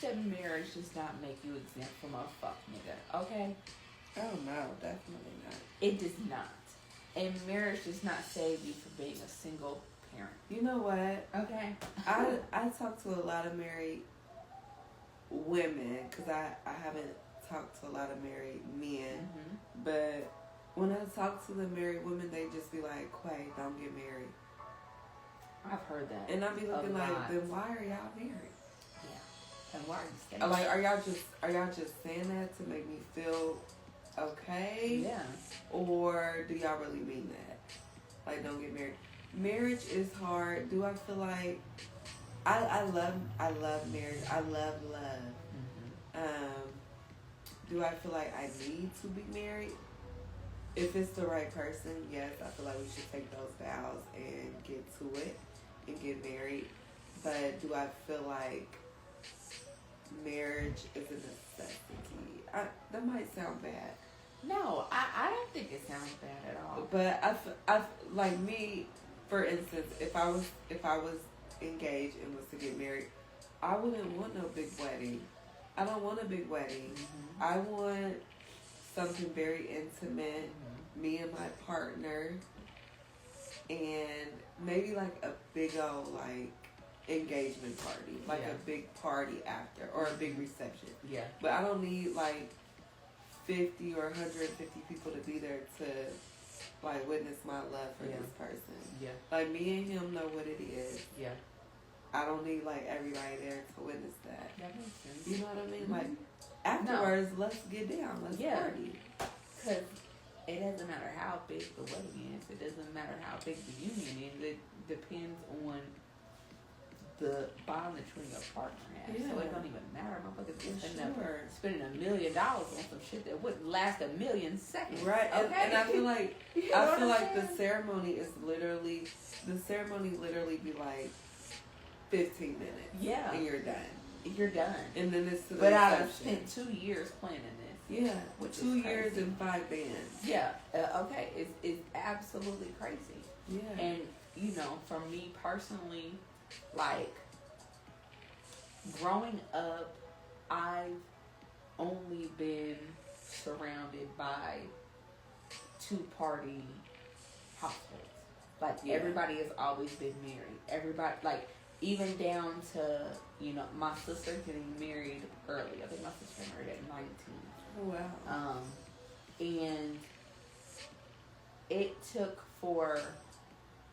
Speaker 2: that marriage does not make you exempt from a fuck nigga. Okay?
Speaker 1: Oh no, definitely not.
Speaker 2: It does not. And marriage does not save you from being a single parent.
Speaker 1: You know what?
Speaker 2: Okay.
Speaker 1: I talk to a lot of married women because I haven't talk to a lot of married men,
Speaker 2: Mm-hmm.
Speaker 1: but when I talk to the married women, they just be like, "Quay, don't get married."
Speaker 2: I've heard that.
Speaker 1: And I be looking
Speaker 2: a
Speaker 1: like,
Speaker 2: lot.
Speaker 1: then why are y'all married?
Speaker 2: Yeah. And why are you staying?
Speaker 1: Like, are y'all just saying that to make me feel okay?
Speaker 2: Yeah.
Speaker 1: Or do y'all really mean that? Like, don't get married. Marriage is hard. Do I feel like I love marriage. I love love.
Speaker 2: Mm-hmm.
Speaker 1: Do I feel like I need to be married? If it's the right person, yes, I feel like we should take those vows and get to it and get married. But do I feel like marriage is a necessity? That might sound bad.
Speaker 2: No, I don't think it sounds bad at all.
Speaker 1: But I like me, for instance, if I was engaged and was to get married, I wouldn't want no big wedding. I don't want a big wedding.
Speaker 2: Mm-hmm.
Speaker 1: I want something very intimate, me and my partner, and maybe like a big old like engagement party, like
Speaker 2: Yeah.
Speaker 1: a big party after, or a big reception.
Speaker 2: Yeah.
Speaker 1: But I don't need like 50 or 150 people to be there to like witness my love for
Speaker 2: Yeah.
Speaker 1: this person.
Speaker 2: Yeah.
Speaker 1: Like me and him know what it is.
Speaker 2: Yeah.
Speaker 1: I don't need like everybody there to witness that.
Speaker 2: That makes sense.
Speaker 1: You know what I mean?
Speaker 2: Mm-hmm.
Speaker 1: Like afterwards, let's get down. Let's
Speaker 2: Yeah.
Speaker 1: party.
Speaker 2: Because it doesn't matter how big the wedding is. It doesn't matter how big the union is. It depends on the bond that you and your partner have.
Speaker 1: Yeah.
Speaker 2: So it don't even matter. Motherfuckers
Speaker 1: For
Speaker 2: spending $1 million on some shit that wouldn't last a million seconds.
Speaker 1: Right.
Speaker 2: Okay.
Speaker 1: And I feel like
Speaker 2: You know
Speaker 1: I
Speaker 2: what
Speaker 1: feel
Speaker 2: I'm
Speaker 1: like the
Speaker 2: saying?
Speaker 1: ceremony literally be like 15 minutes.
Speaker 2: Yeah.
Speaker 1: And you're done.
Speaker 2: You're done.
Speaker 1: And then it's to the
Speaker 2: But I've
Speaker 1: reception.
Speaker 2: spent 2 years planning this.
Speaker 1: Yeah.
Speaker 2: Which
Speaker 1: 2
Speaker 2: is
Speaker 1: years
Speaker 2: crazy.
Speaker 1: and 5 bands.
Speaker 2: Yeah. Okay. It's absolutely crazy.
Speaker 1: Yeah.
Speaker 2: And, you know, for me personally, like, growing up, I've only been surrounded by 2-party households. Like,
Speaker 1: Yeah.
Speaker 2: everybody has always been married. Everybody, like, even down to, you know, my sister getting married early. I think my sister got married at 19.
Speaker 1: Oh, wow.
Speaker 2: And it took for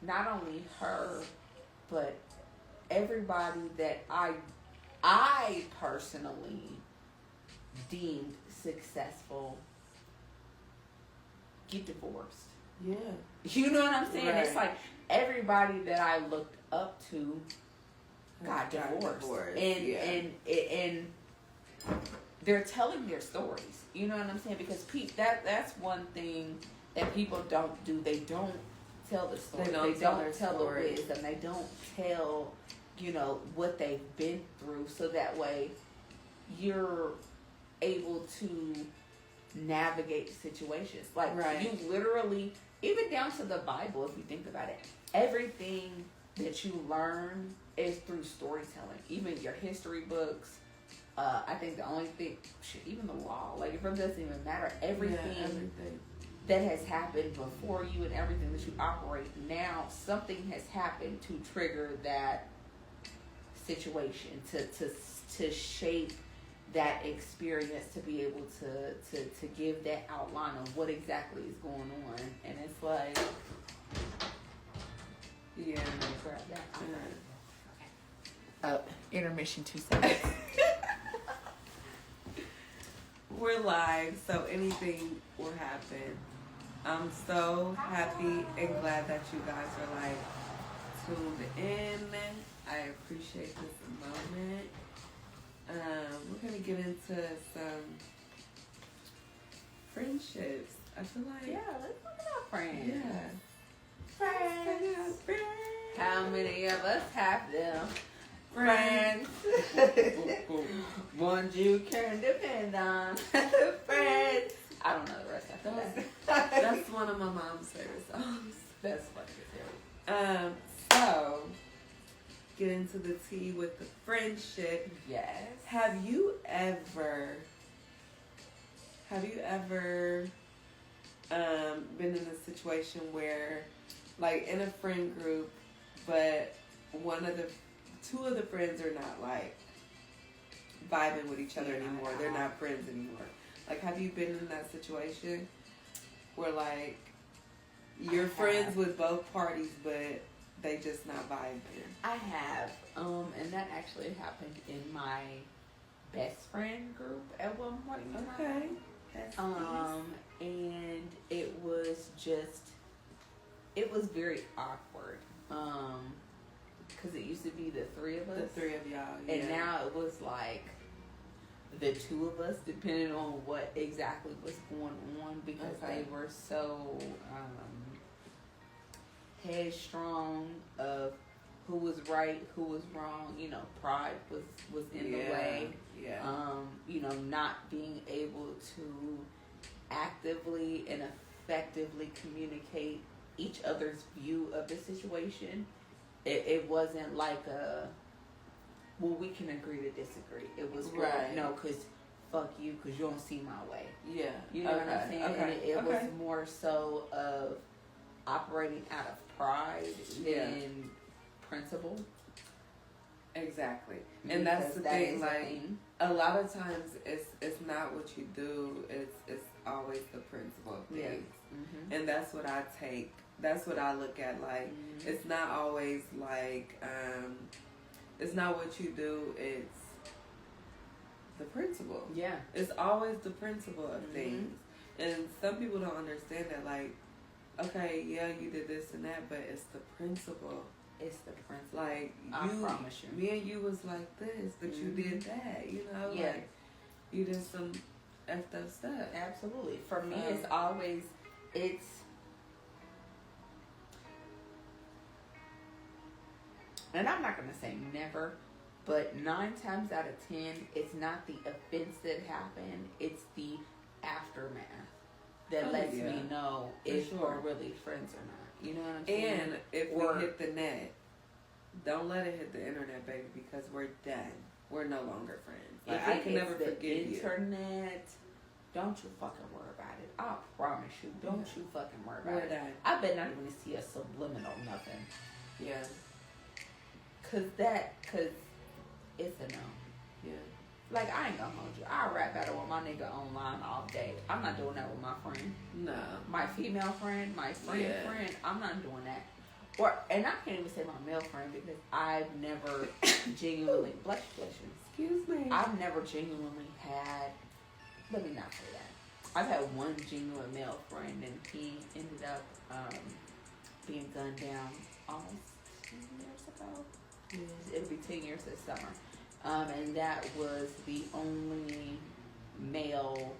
Speaker 2: not only her, but everybody that I personally deemed successful get divorced.
Speaker 1: Yeah.
Speaker 2: You know what I'm saying?
Speaker 1: Right.
Speaker 2: It's like everybody that I looked up to got divorced. And they're telling their stories. You know what I'm saying? Because that's one thing that people don't do. They don't tell the story.
Speaker 1: They don't
Speaker 2: tell the
Speaker 1: story.
Speaker 2: wisdom. They don't tell, you know, what they've been through, so that way you're able to navigate situations. Like,
Speaker 1: Right.
Speaker 2: you literally, even down to the Bible, if you think about it, everything that you learn is through storytelling. Even your history books. I think the only thing, even the law, like, it really doesn't even matter. Everything that has happened before you and everything that you operate now, something has happened to trigger that situation, to shape that experience, to be able to give that outline of what exactly is going on. And it's like,
Speaker 1: Yeah.
Speaker 2: grab that.
Speaker 1: Yeah.
Speaker 2: Intermission 2 seconds.
Speaker 1: We're live, so anything will happen. I'm so happy and glad that you guys are like tuned in. I appreciate this moment. We're gonna get into some friendships. I feel like
Speaker 2: Yeah, let's look at our friends.
Speaker 1: yeah.
Speaker 2: Friends. How many of us have them?
Speaker 1: Friends.
Speaker 2: Ones you can depend on. Friends. I don't know the rest after that.
Speaker 1: That's one of my mom's favorite songs.
Speaker 2: That's funny.
Speaker 1: So get into the tea with the friendship.
Speaker 2: Yes.
Speaker 1: Have you ever been in a situation where, like, in a friend group, but two of the friends are not like vibing with each other
Speaker 2: Yeah,
Speaker 1: anymore. They're not friends anymore. Like, have you been in that situation where, like, you're friends with both parties, but they just not vibing?
Speaker 2: I have, and that actually happened in my best friend group at one point in time.
Speaker 1: Okay. That's nice.
Speaker 2: And it was very awkward. Because it used to be the three of us.
Speaker 1: The three of y'all, yeah.
Speaker 2: And now it was like the two of us, depending on what exactly was going on, because they were so headstrong of who was right, who was wrong. You know, pride was in the way.
Speaker 1: Yeah.
Speaker 2: You know, not being able to actively and effectively communicate each other's view of the situation. It wasn't like well, we can agree to disagree. It was no, because fuck you, because you don't see my way.
Speaker 1: Yeah.
Speaker 2: You know what I'm saying?
Speaker 1: Okay.
Speaker 2: And it was more so of operating out of pride than principle.
Speaker 1: Exactly. And that's the thing, like, a lot of times it's not what you do, it's always the principle of things.
Speaker 2: Yeah. Mm-hmm.
Speaker 1: And that's what I take. That's what I look at. Like, it's not always like, it's not what you do, it's the principle.
Speaker 2: Yeah.
Speaker 1: It's always the principle of things. And some people don't understand that, like, okay, yeah, you did this and that, but it's the principle.
Speaker 2: It's the principle.
Speaker 1: Like,
Speaker 2: I promise you.
Speaker 1: Me and you was like this, but you did that, you know?
Speaker 2: Yeah.
Speaker 1: Like, you did some effed up stuff.
Speaker 2: Absolutely. For me, it's always, and I'm not going to say never, but 9 times out of 10, it's not the offense that happened, it's the aftermath that lets me know if we're really friends or not. You know what I'm saying?
Speaker 1: And if we hit the net, don't let it hit the internet, baby, because we're done. We're no longer friends. Like, I can never forgive you.
Speaker 2: Internet, don't you fucking worry about it. I promise you, don't you fucking worry about it.
Speaker 1: Done.
Speaker 2: I bet not even see a subliminal nothing.
Speaker 1: Yeah.
Speaker 2: Cause it's a no.
Speaker 1: Yeah.
Speaker 2: Like, I ain't gonna hold you. I'll rap battle with my nigga online all day. I'm not doing that with my friend.
Speaker 1: No.
Speaker 2: My female friend, my friend, I'm not doing that. And I can't even say my male friend because I've never genuinely, bless you.
Speaker 1: Excuse me.
Speaker 2: I've never genuinely had, let me not say that. I've had one genuine male friend and he ended up being gunned down almost 10 years ago. It'll be 10 years this summer. And that was the only male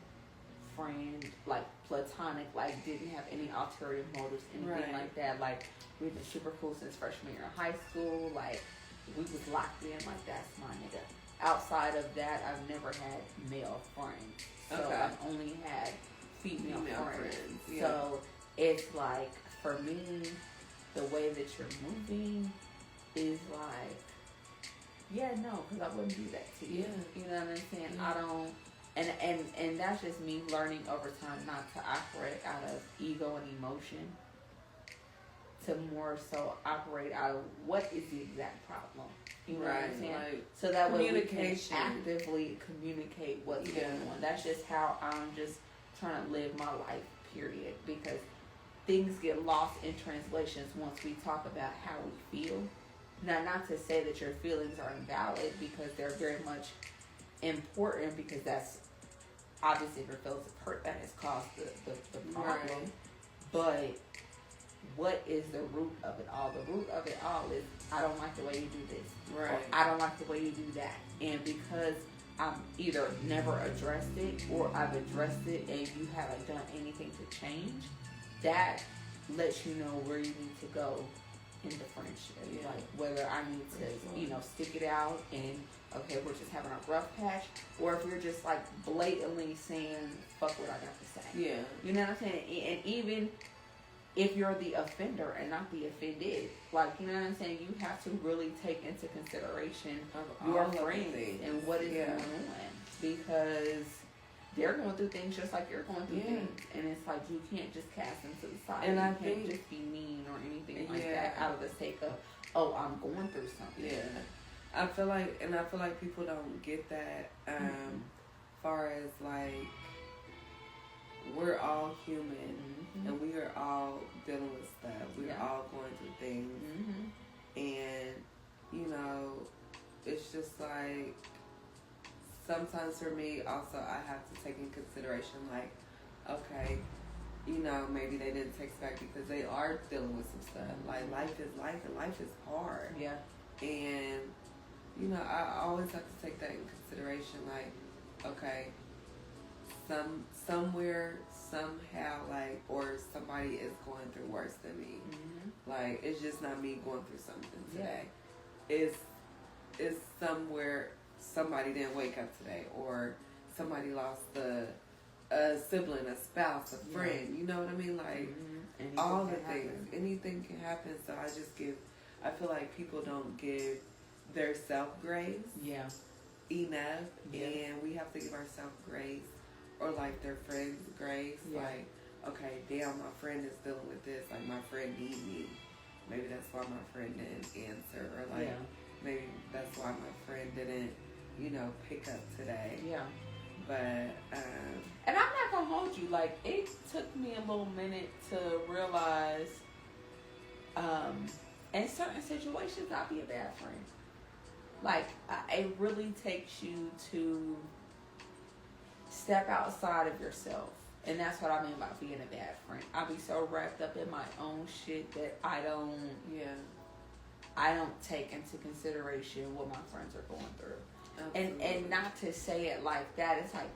Speaker 2: friend, like platonic, like didn't have any ulterior motives, anything like that. Like, we've been super cool since freshman year of high school. Like, we was locked in, like, that's my nigga. Outside of that, I've never had male friends. So I've only had female friends. Yeah. So it's like, for me, the way that you're moving is like, yeah, no, because I wouldn't do that to you. You know what I'm saying? I don't, and that's just me learning over time not to operate out of ego and emotion, to more so operate out of what is the exact problem. You know what I'm saying? Like, so that way we can actively communicate what's going on. That's just how I'm just trying to live my life, period. Because things get lost in translations once we talk about how we feel. Now, not to say that your feelings are invalid, because they're very much important, because that's obviously your feelings of hurt that has caused the problem. Right. But what is the root of it all? The root of it all is, I don't like the way you do this. Right. Or I don't like the way you do that. And because I've either never addressed it, or I've addressed it and you haven't done anything to change, that lets you know where you need to go in the friendship. Yeah. Like, whether I need to, stick it out and, okay, we're just having a rough patch, or if you're just, like, blatantly saying, fuck what I got to say. Yeah. You know what I'm saying? And even if you're the offender and not the offended, like, you know what I'm saying? You have to really take into consideration your friends and what is going on, because they're going through things just like you're going through things, and it's like, you can't just cast them to the side. And you can't just be mean or anything like that out of the sake of, oh, I'm going through something. Yeah.
Speaker 1: I feel like people don't get that. Far as like, we're all human, and we are all dealing with stuff. We're all going through things, and you know, it's just like, sometimes for me also, I have to take in consideration, like, okay, you know, maybe they didn't text back because they are dealing with some stuff. Like, life is life, and life is hard.
Speaker 2: Yeah.
Speaker 1: And, you know, I always have to take that in consideration. Like, okay, somewhere, somehow, like, or somebody is going through worse than me. Like, it's just not me going through something today. It's somewhere somebody didn't wake up today, or somebody lost a sibling, a spouse, a friend. You know what I mean? Like, all the things. Anything can happen. So I feel like people don't give their self grace enough, and we have to give ourselves grace, or like their friends grace. Like, okay, damn, my friend is dealing with this. Like, my friend need me. Maybe that's why my friend didn't answer, or like maybe that's why my friend didn't, you know, pick up today. Yeah. But
Speaker 2: and I'm not gonna hold you. Like, it took me a little minute to realize, in certain situations, I'll be a bad friend. Like, it really takes you to step outside of yourself. And that's what I mean by being a bad friend. I'll be so wrapped up in my own shit that I don't take into consideration what my friends are going through. Absolutely. And not to say it like that, it's like,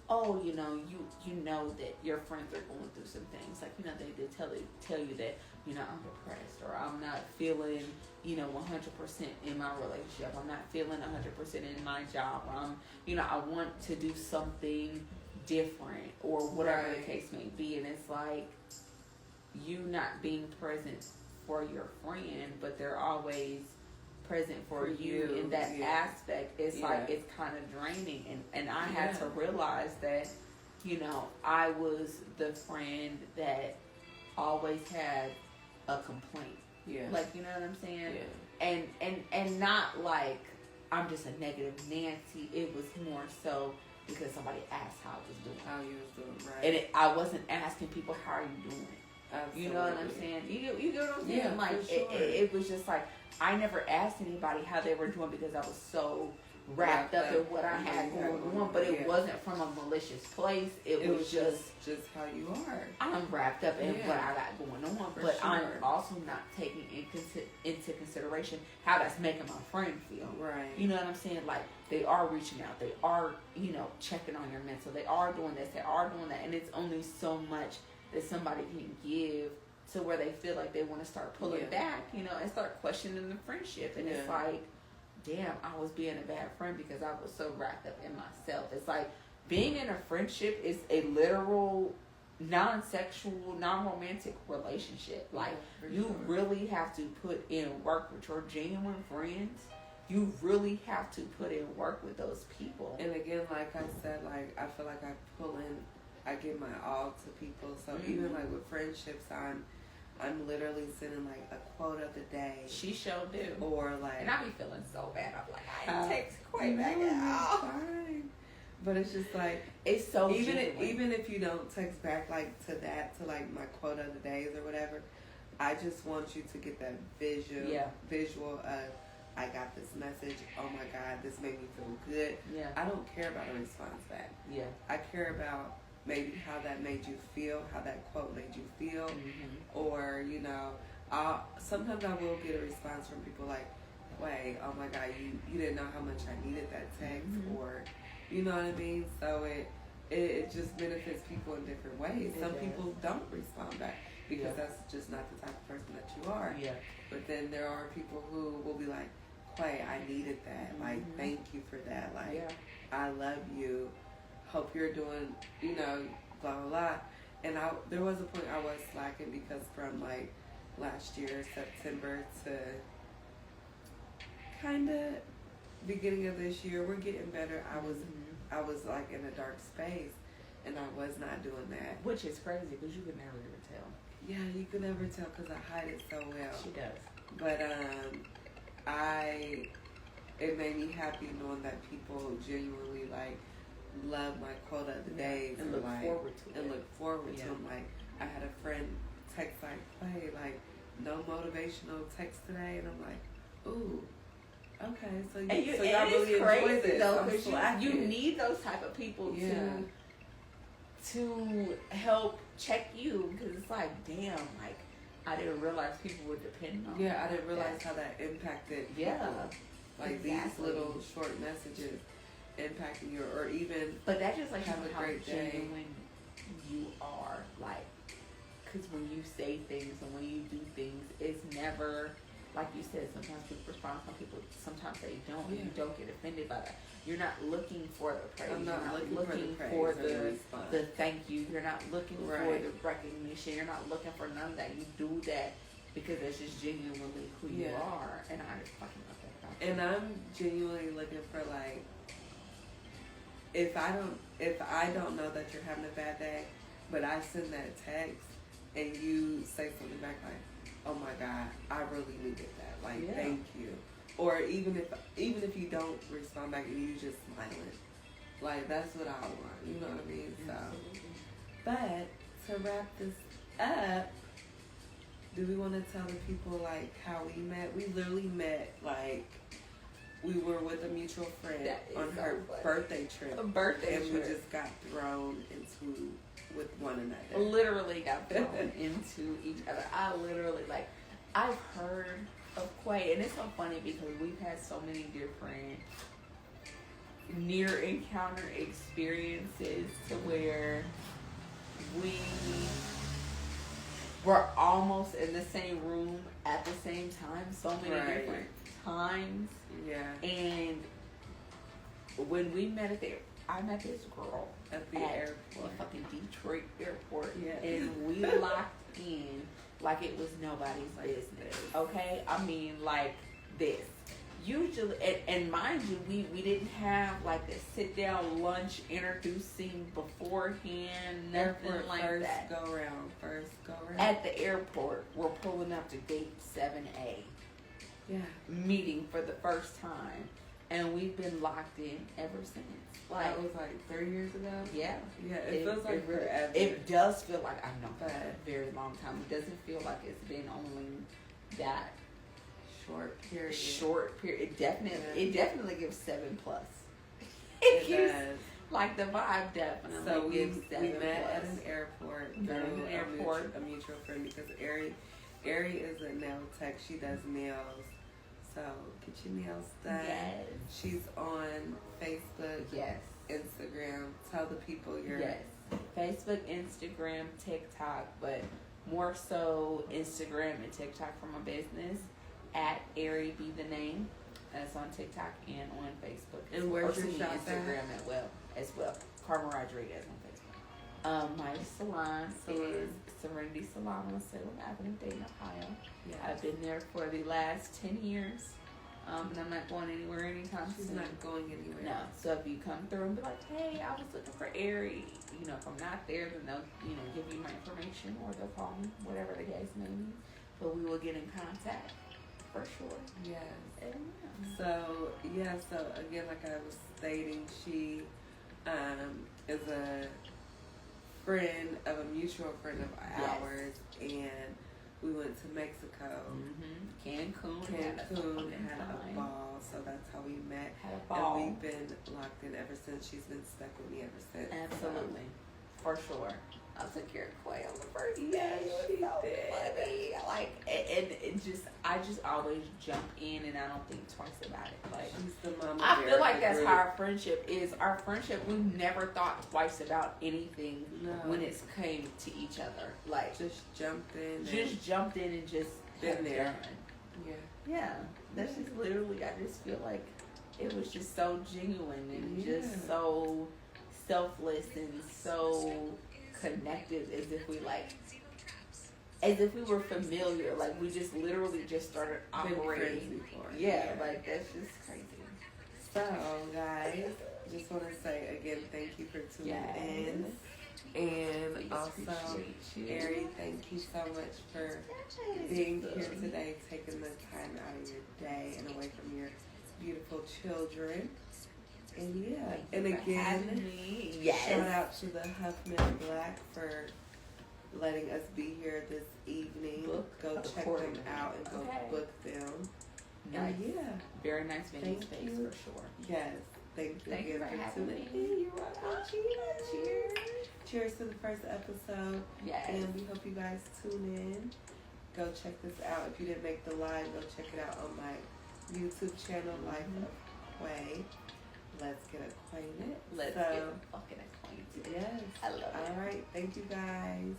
Speaker 2: oh, you know, you know that your friends are going through some things. Like, you know, they did tell you that, you know, I'm depressed, or I'm not feeling, you know, 100% in my relationship. I'm not feeling 100% in my job. Or I want to do something different, or whatever the case may be. And it's like, you not being present for your friend, but they're always present for you in that aspect. It's like, it's kind of draining. And I had to realize that, you know, I was the friend that always had a complaint. Yeah. Like, you know what I'm saying? Yeah. And not like I'm just a negative Nancy. It was more so because somebody asked how I was doing.
Speaker 1: How you was doing, right.
Speaker 2: And I wasn't asking people, how are you doing? Absolutely. You know what I'm saying? You get what I'm saying?
Speaker 1: Yeah,
Speaker 2: like,
Speaker 1: sure.
Speaker 2: it was just like, I never asked anybody how they were doing because I was so wrapped up in what I had going on. But it wasn't from a malicious place. It was just
Speaker 1: how you are.
Speaker 2: I'm wrapped up in what I got going on. But I'm also not taking into consideration how that's making my friend feel. Right. You know what I'm saying? Like, they are reaching out. They are, you know, checking on your mental. They are doing this. They are doing that. And it's only so much that somebody can give to where they feel like they want to start pulling back, you know, and start questioning the friendship. And it's like, damn, I was being a bad friend because I was so wrapped up in myself. It's like, being in a friendship is a literal, non-sexual, non-romantic relationship. Like, you really have to put in work with your genuine friends. You really have to put in work with those people.
Speaker 1: And again, like I said, like, I feel like I give my all to people. So even like with friendships, I'm literally sending like a quote of the day.
Speaker 2: She sure do.
Speaker 1: Or like,
Speaker 2: and I be feeling so bad. I'm like, I didn't text quite back at all.
Speaker 1: Fine. But it's just like,
Speaker 2: it's so
Speaker 1: even if you don't text back like to like my quote of the days or whatever, I just want you to get that visual of, I got this message. Oh my God, this made me feel good. Yeah. I don't care about a response back. Yeah. I care about maybe how that made you feel, how that quote made you feel, or, you know, sometimes I will get a response from people like, wait, oh my God, you didn't know how much I needed that text, or, you know what I mean? So it just benefits people in different ways. Some people don't respond back because that's just not the type of person that you are. Yeah. But then there are people who will be like, Clay, I needed that. Like, thank you for that. Like, I love you. Hope you're doing, you know, blah, blah, blah. And there was a point I was slacking because from like last year, September, to kind of beginning of this year, we're getting better. I was like in a dark space, and I was not doing that.
Speaker 2: Which is crazy because you could never even tell.
Speaker 1: Yeah, you could never tell because I hide it so well.
Speaker 2: She does.
Speaker 1: But I it made me happy knowing that people genuinely like love my quote of the day
Speaker 2: and look
Speaker 1: like,
Speaker 2: forward to
Speaker 1: and
Speaker 2: it.
Speaker 1: look forward to them. Like I had a friend text like, "Hey, like no motivational text today," and I'm like, "Ooh, okay." So y'all really enjoy this.
Speaker 2: Though,
Speaker 1: I'm
Speaker 2: because you need those type of people to help check you, because it's like, damn, like I didn't realize people would depend on.
Speaker 1: Yeah, I didn't realize how that impacted people.
Speaker 2: Yeah,
Speaker 1: like these little short messages impacting you, or even.
Speaker 2: But that just like
Speaker 1: have a great day.
Speaker 2: Genuine you are, like, because when you say things and when you do things, it's never like you said. Sometimes people respond, sometimes they don't.
Speaker 1: Yeah.
Speaker 2: And you don't get offended by that. You're not looking for the praise.
Speaker 1: I'm not
Speaker 2: You're not looking
Speaker 1: for
Speaker 2: for
Speaker 1: the praise
Speaker 2: the thank you. You're not looking for
Speaker 1: Right.
Speaker 2: the recognition. You're not looking for none of that. You do that because it's just genuinely who you are, and I just fucking love that about you.
Speaker 1: And I'm genuinely looking for like, if I don't know that you're having a bad day, but I send that text and you say something back like, "Oh my God, I really needed that. Like, thank you." Or even if you don't respond back and you just smiling, like that's what I want. You know what I mean? So, but to wrap this up, do we want to tell the people like how we met? We literally met like we were with a mutual friend on her birthday trip.
Speaker 2: A birthday
Speaker 1: and
Speaker 2: trip.
Speaker 1: we just got thrown into with one another.
Speaker 2: Literally got thrown into each other. I literally I've heard of Quay, and it's so funny because we've had so many different near encounter experiences to where we were almost in the same room at the same time, so many different times.
Speaker 1: Yeah.
Speaker 2: And when we met I met this girl
Speaker 1: at the airport,
Speaker 2: fucking Detroit airport,
Speaker 1: yeah.
Speaker 2: and we locked in like it was nobody's business. Okay, I mean like this. Usually, and mind you, we didn't have like a sit down lunch introducing beforehand, nothing like
Speaker 1: first
Speaker 2: that.
Speaker 1: Go round.
Speaker 2: At the airport, we're pulling up to gate 7A.
Speaker 1: Yeah.
Speaker 2: Meeting for the first time, and we've been locked in ever since. Like,
Speaker 1: that was like 3 years ago.
Speaker 2: Yeah.
Speaker 1: Yeah. It feels like forever.
Speaker 2: It does feel like I've known for a very long time. It doesn't feel like it's been only that short period. It definitely gives 7+. It gives,
Speaker 1: does.
Speaker 2: like the vibe definitely gives 7+.
Speaker 1: We met at an airport. A mutual friend, because Ari is a nail tech. She does nails. So get your nails done.
Speaker 2: Yes.
Speaker 1: She's on Facebook.
Speaker 2: Yes.
Speaker 1: Instagram. Tell the people your
Speaker 2: Facebook, Instagram, TikTok, but more so Instagram and TikTok for my business at Ari Be The Name. That's on TikTok and on Facebook.
Speaker 1: And where's your shop
Speaker 2: Instagram as well. Carmen Rodriguez on Facebook. My salon is Serenity Salon on Salem Avenue, Dayton, Ohio.
Speaker 1: Yeah.
Speaker 2: I've been there for the last 10 years. And I'm not going anywhere anytime soon.
Speaker 1: She's not going anywhere.
Speaker 2: No. So if you come through and be like, "Hey, I was looking for Ari," if I'm not there, then they'll, give you my information, or they'll call me, whatever the case may be. But we will get in contact for sure.
Speaker 1: Yes.
Speaker 2: And,
Speaker 1: So again, like I was stating, she is a friend of a mutual friend of ours, and we went to Mexico. Cancun had a ball, so that's how we met.
Speaker 2: Had a ball.
Speaker 1: And we've been locked in ever since. She's been stuck with me ever since.
Speaker 2: Absolutely. For sure. I took care of Quay on the first day.
Speaker 1: Yeah, she
Speaker 2: so
Speaker 1: did.
Speaker 2: Funny. I just always jump in, and I don't think twice about it. Like,
Speaker 1: she's the mama
Speaker 2: I feel like
Speaker 1: bear
Speaker 2: that's
Speaker 1: of the
Speaker 2: how our friendship is. Our friendship, we've never thought twice about anything when it's came to each other. Like,
Speaker 1: just jumped in.
Speaker 2: And just
Speaker 1: been there.
Speaker 2: Done.
Speaker 1: Yeah.
Speaker 2: Yeah. That's just literally, I just feel like it was just so genuine and just so selfless and so connected, as if we were familiar. Like, we just literally just started operating. Yeah, like that's just crazy.
Speaker 1: So, guys, just want to say again, thank you for tuning in. And also, Ari, thank you so much for being here today, taking the time out of your day and away from your beautiful children. And yeah,
Speaker 2: Thank
Speaker 1: and
Speaker 2: you for having
Speaker 1: again,
Speaker 2: me. Yes.
Speaker 1: shout out to the Huffman Black for letting us be here this evening. Go check them out and go book them.
Speaker 2: Nice.
Speaker 1: And yeah.
Speaker 2: Very nice venue
Speaker 1: Thank
Speaker 2: space
Speaker 1: you.
Speaker 2: for sure.
Speaker 1: Yes. Thank you
Speaker 2: Thank you
Speaker 1: again
Speaker 2: for
Speaker 1: for
Speaker 2: having
Speaker 1: tuning
Speaker 2: me.
Speaker 1: in. You're welcome. Cheers. Cheers to the first episode.
Speaker 2: Yes.
Speaker 1: And we hope you guys tune in. Go check this out. If you didn't make the live, go check it out on my YouTube channel, Life of Quay. Let's get acquainted.
Speaker 2: Let's get fucking acquainted.
Speaker 1: Yes.
Speaker 2: I love it.
Speaker 1: All right. Thank you guys.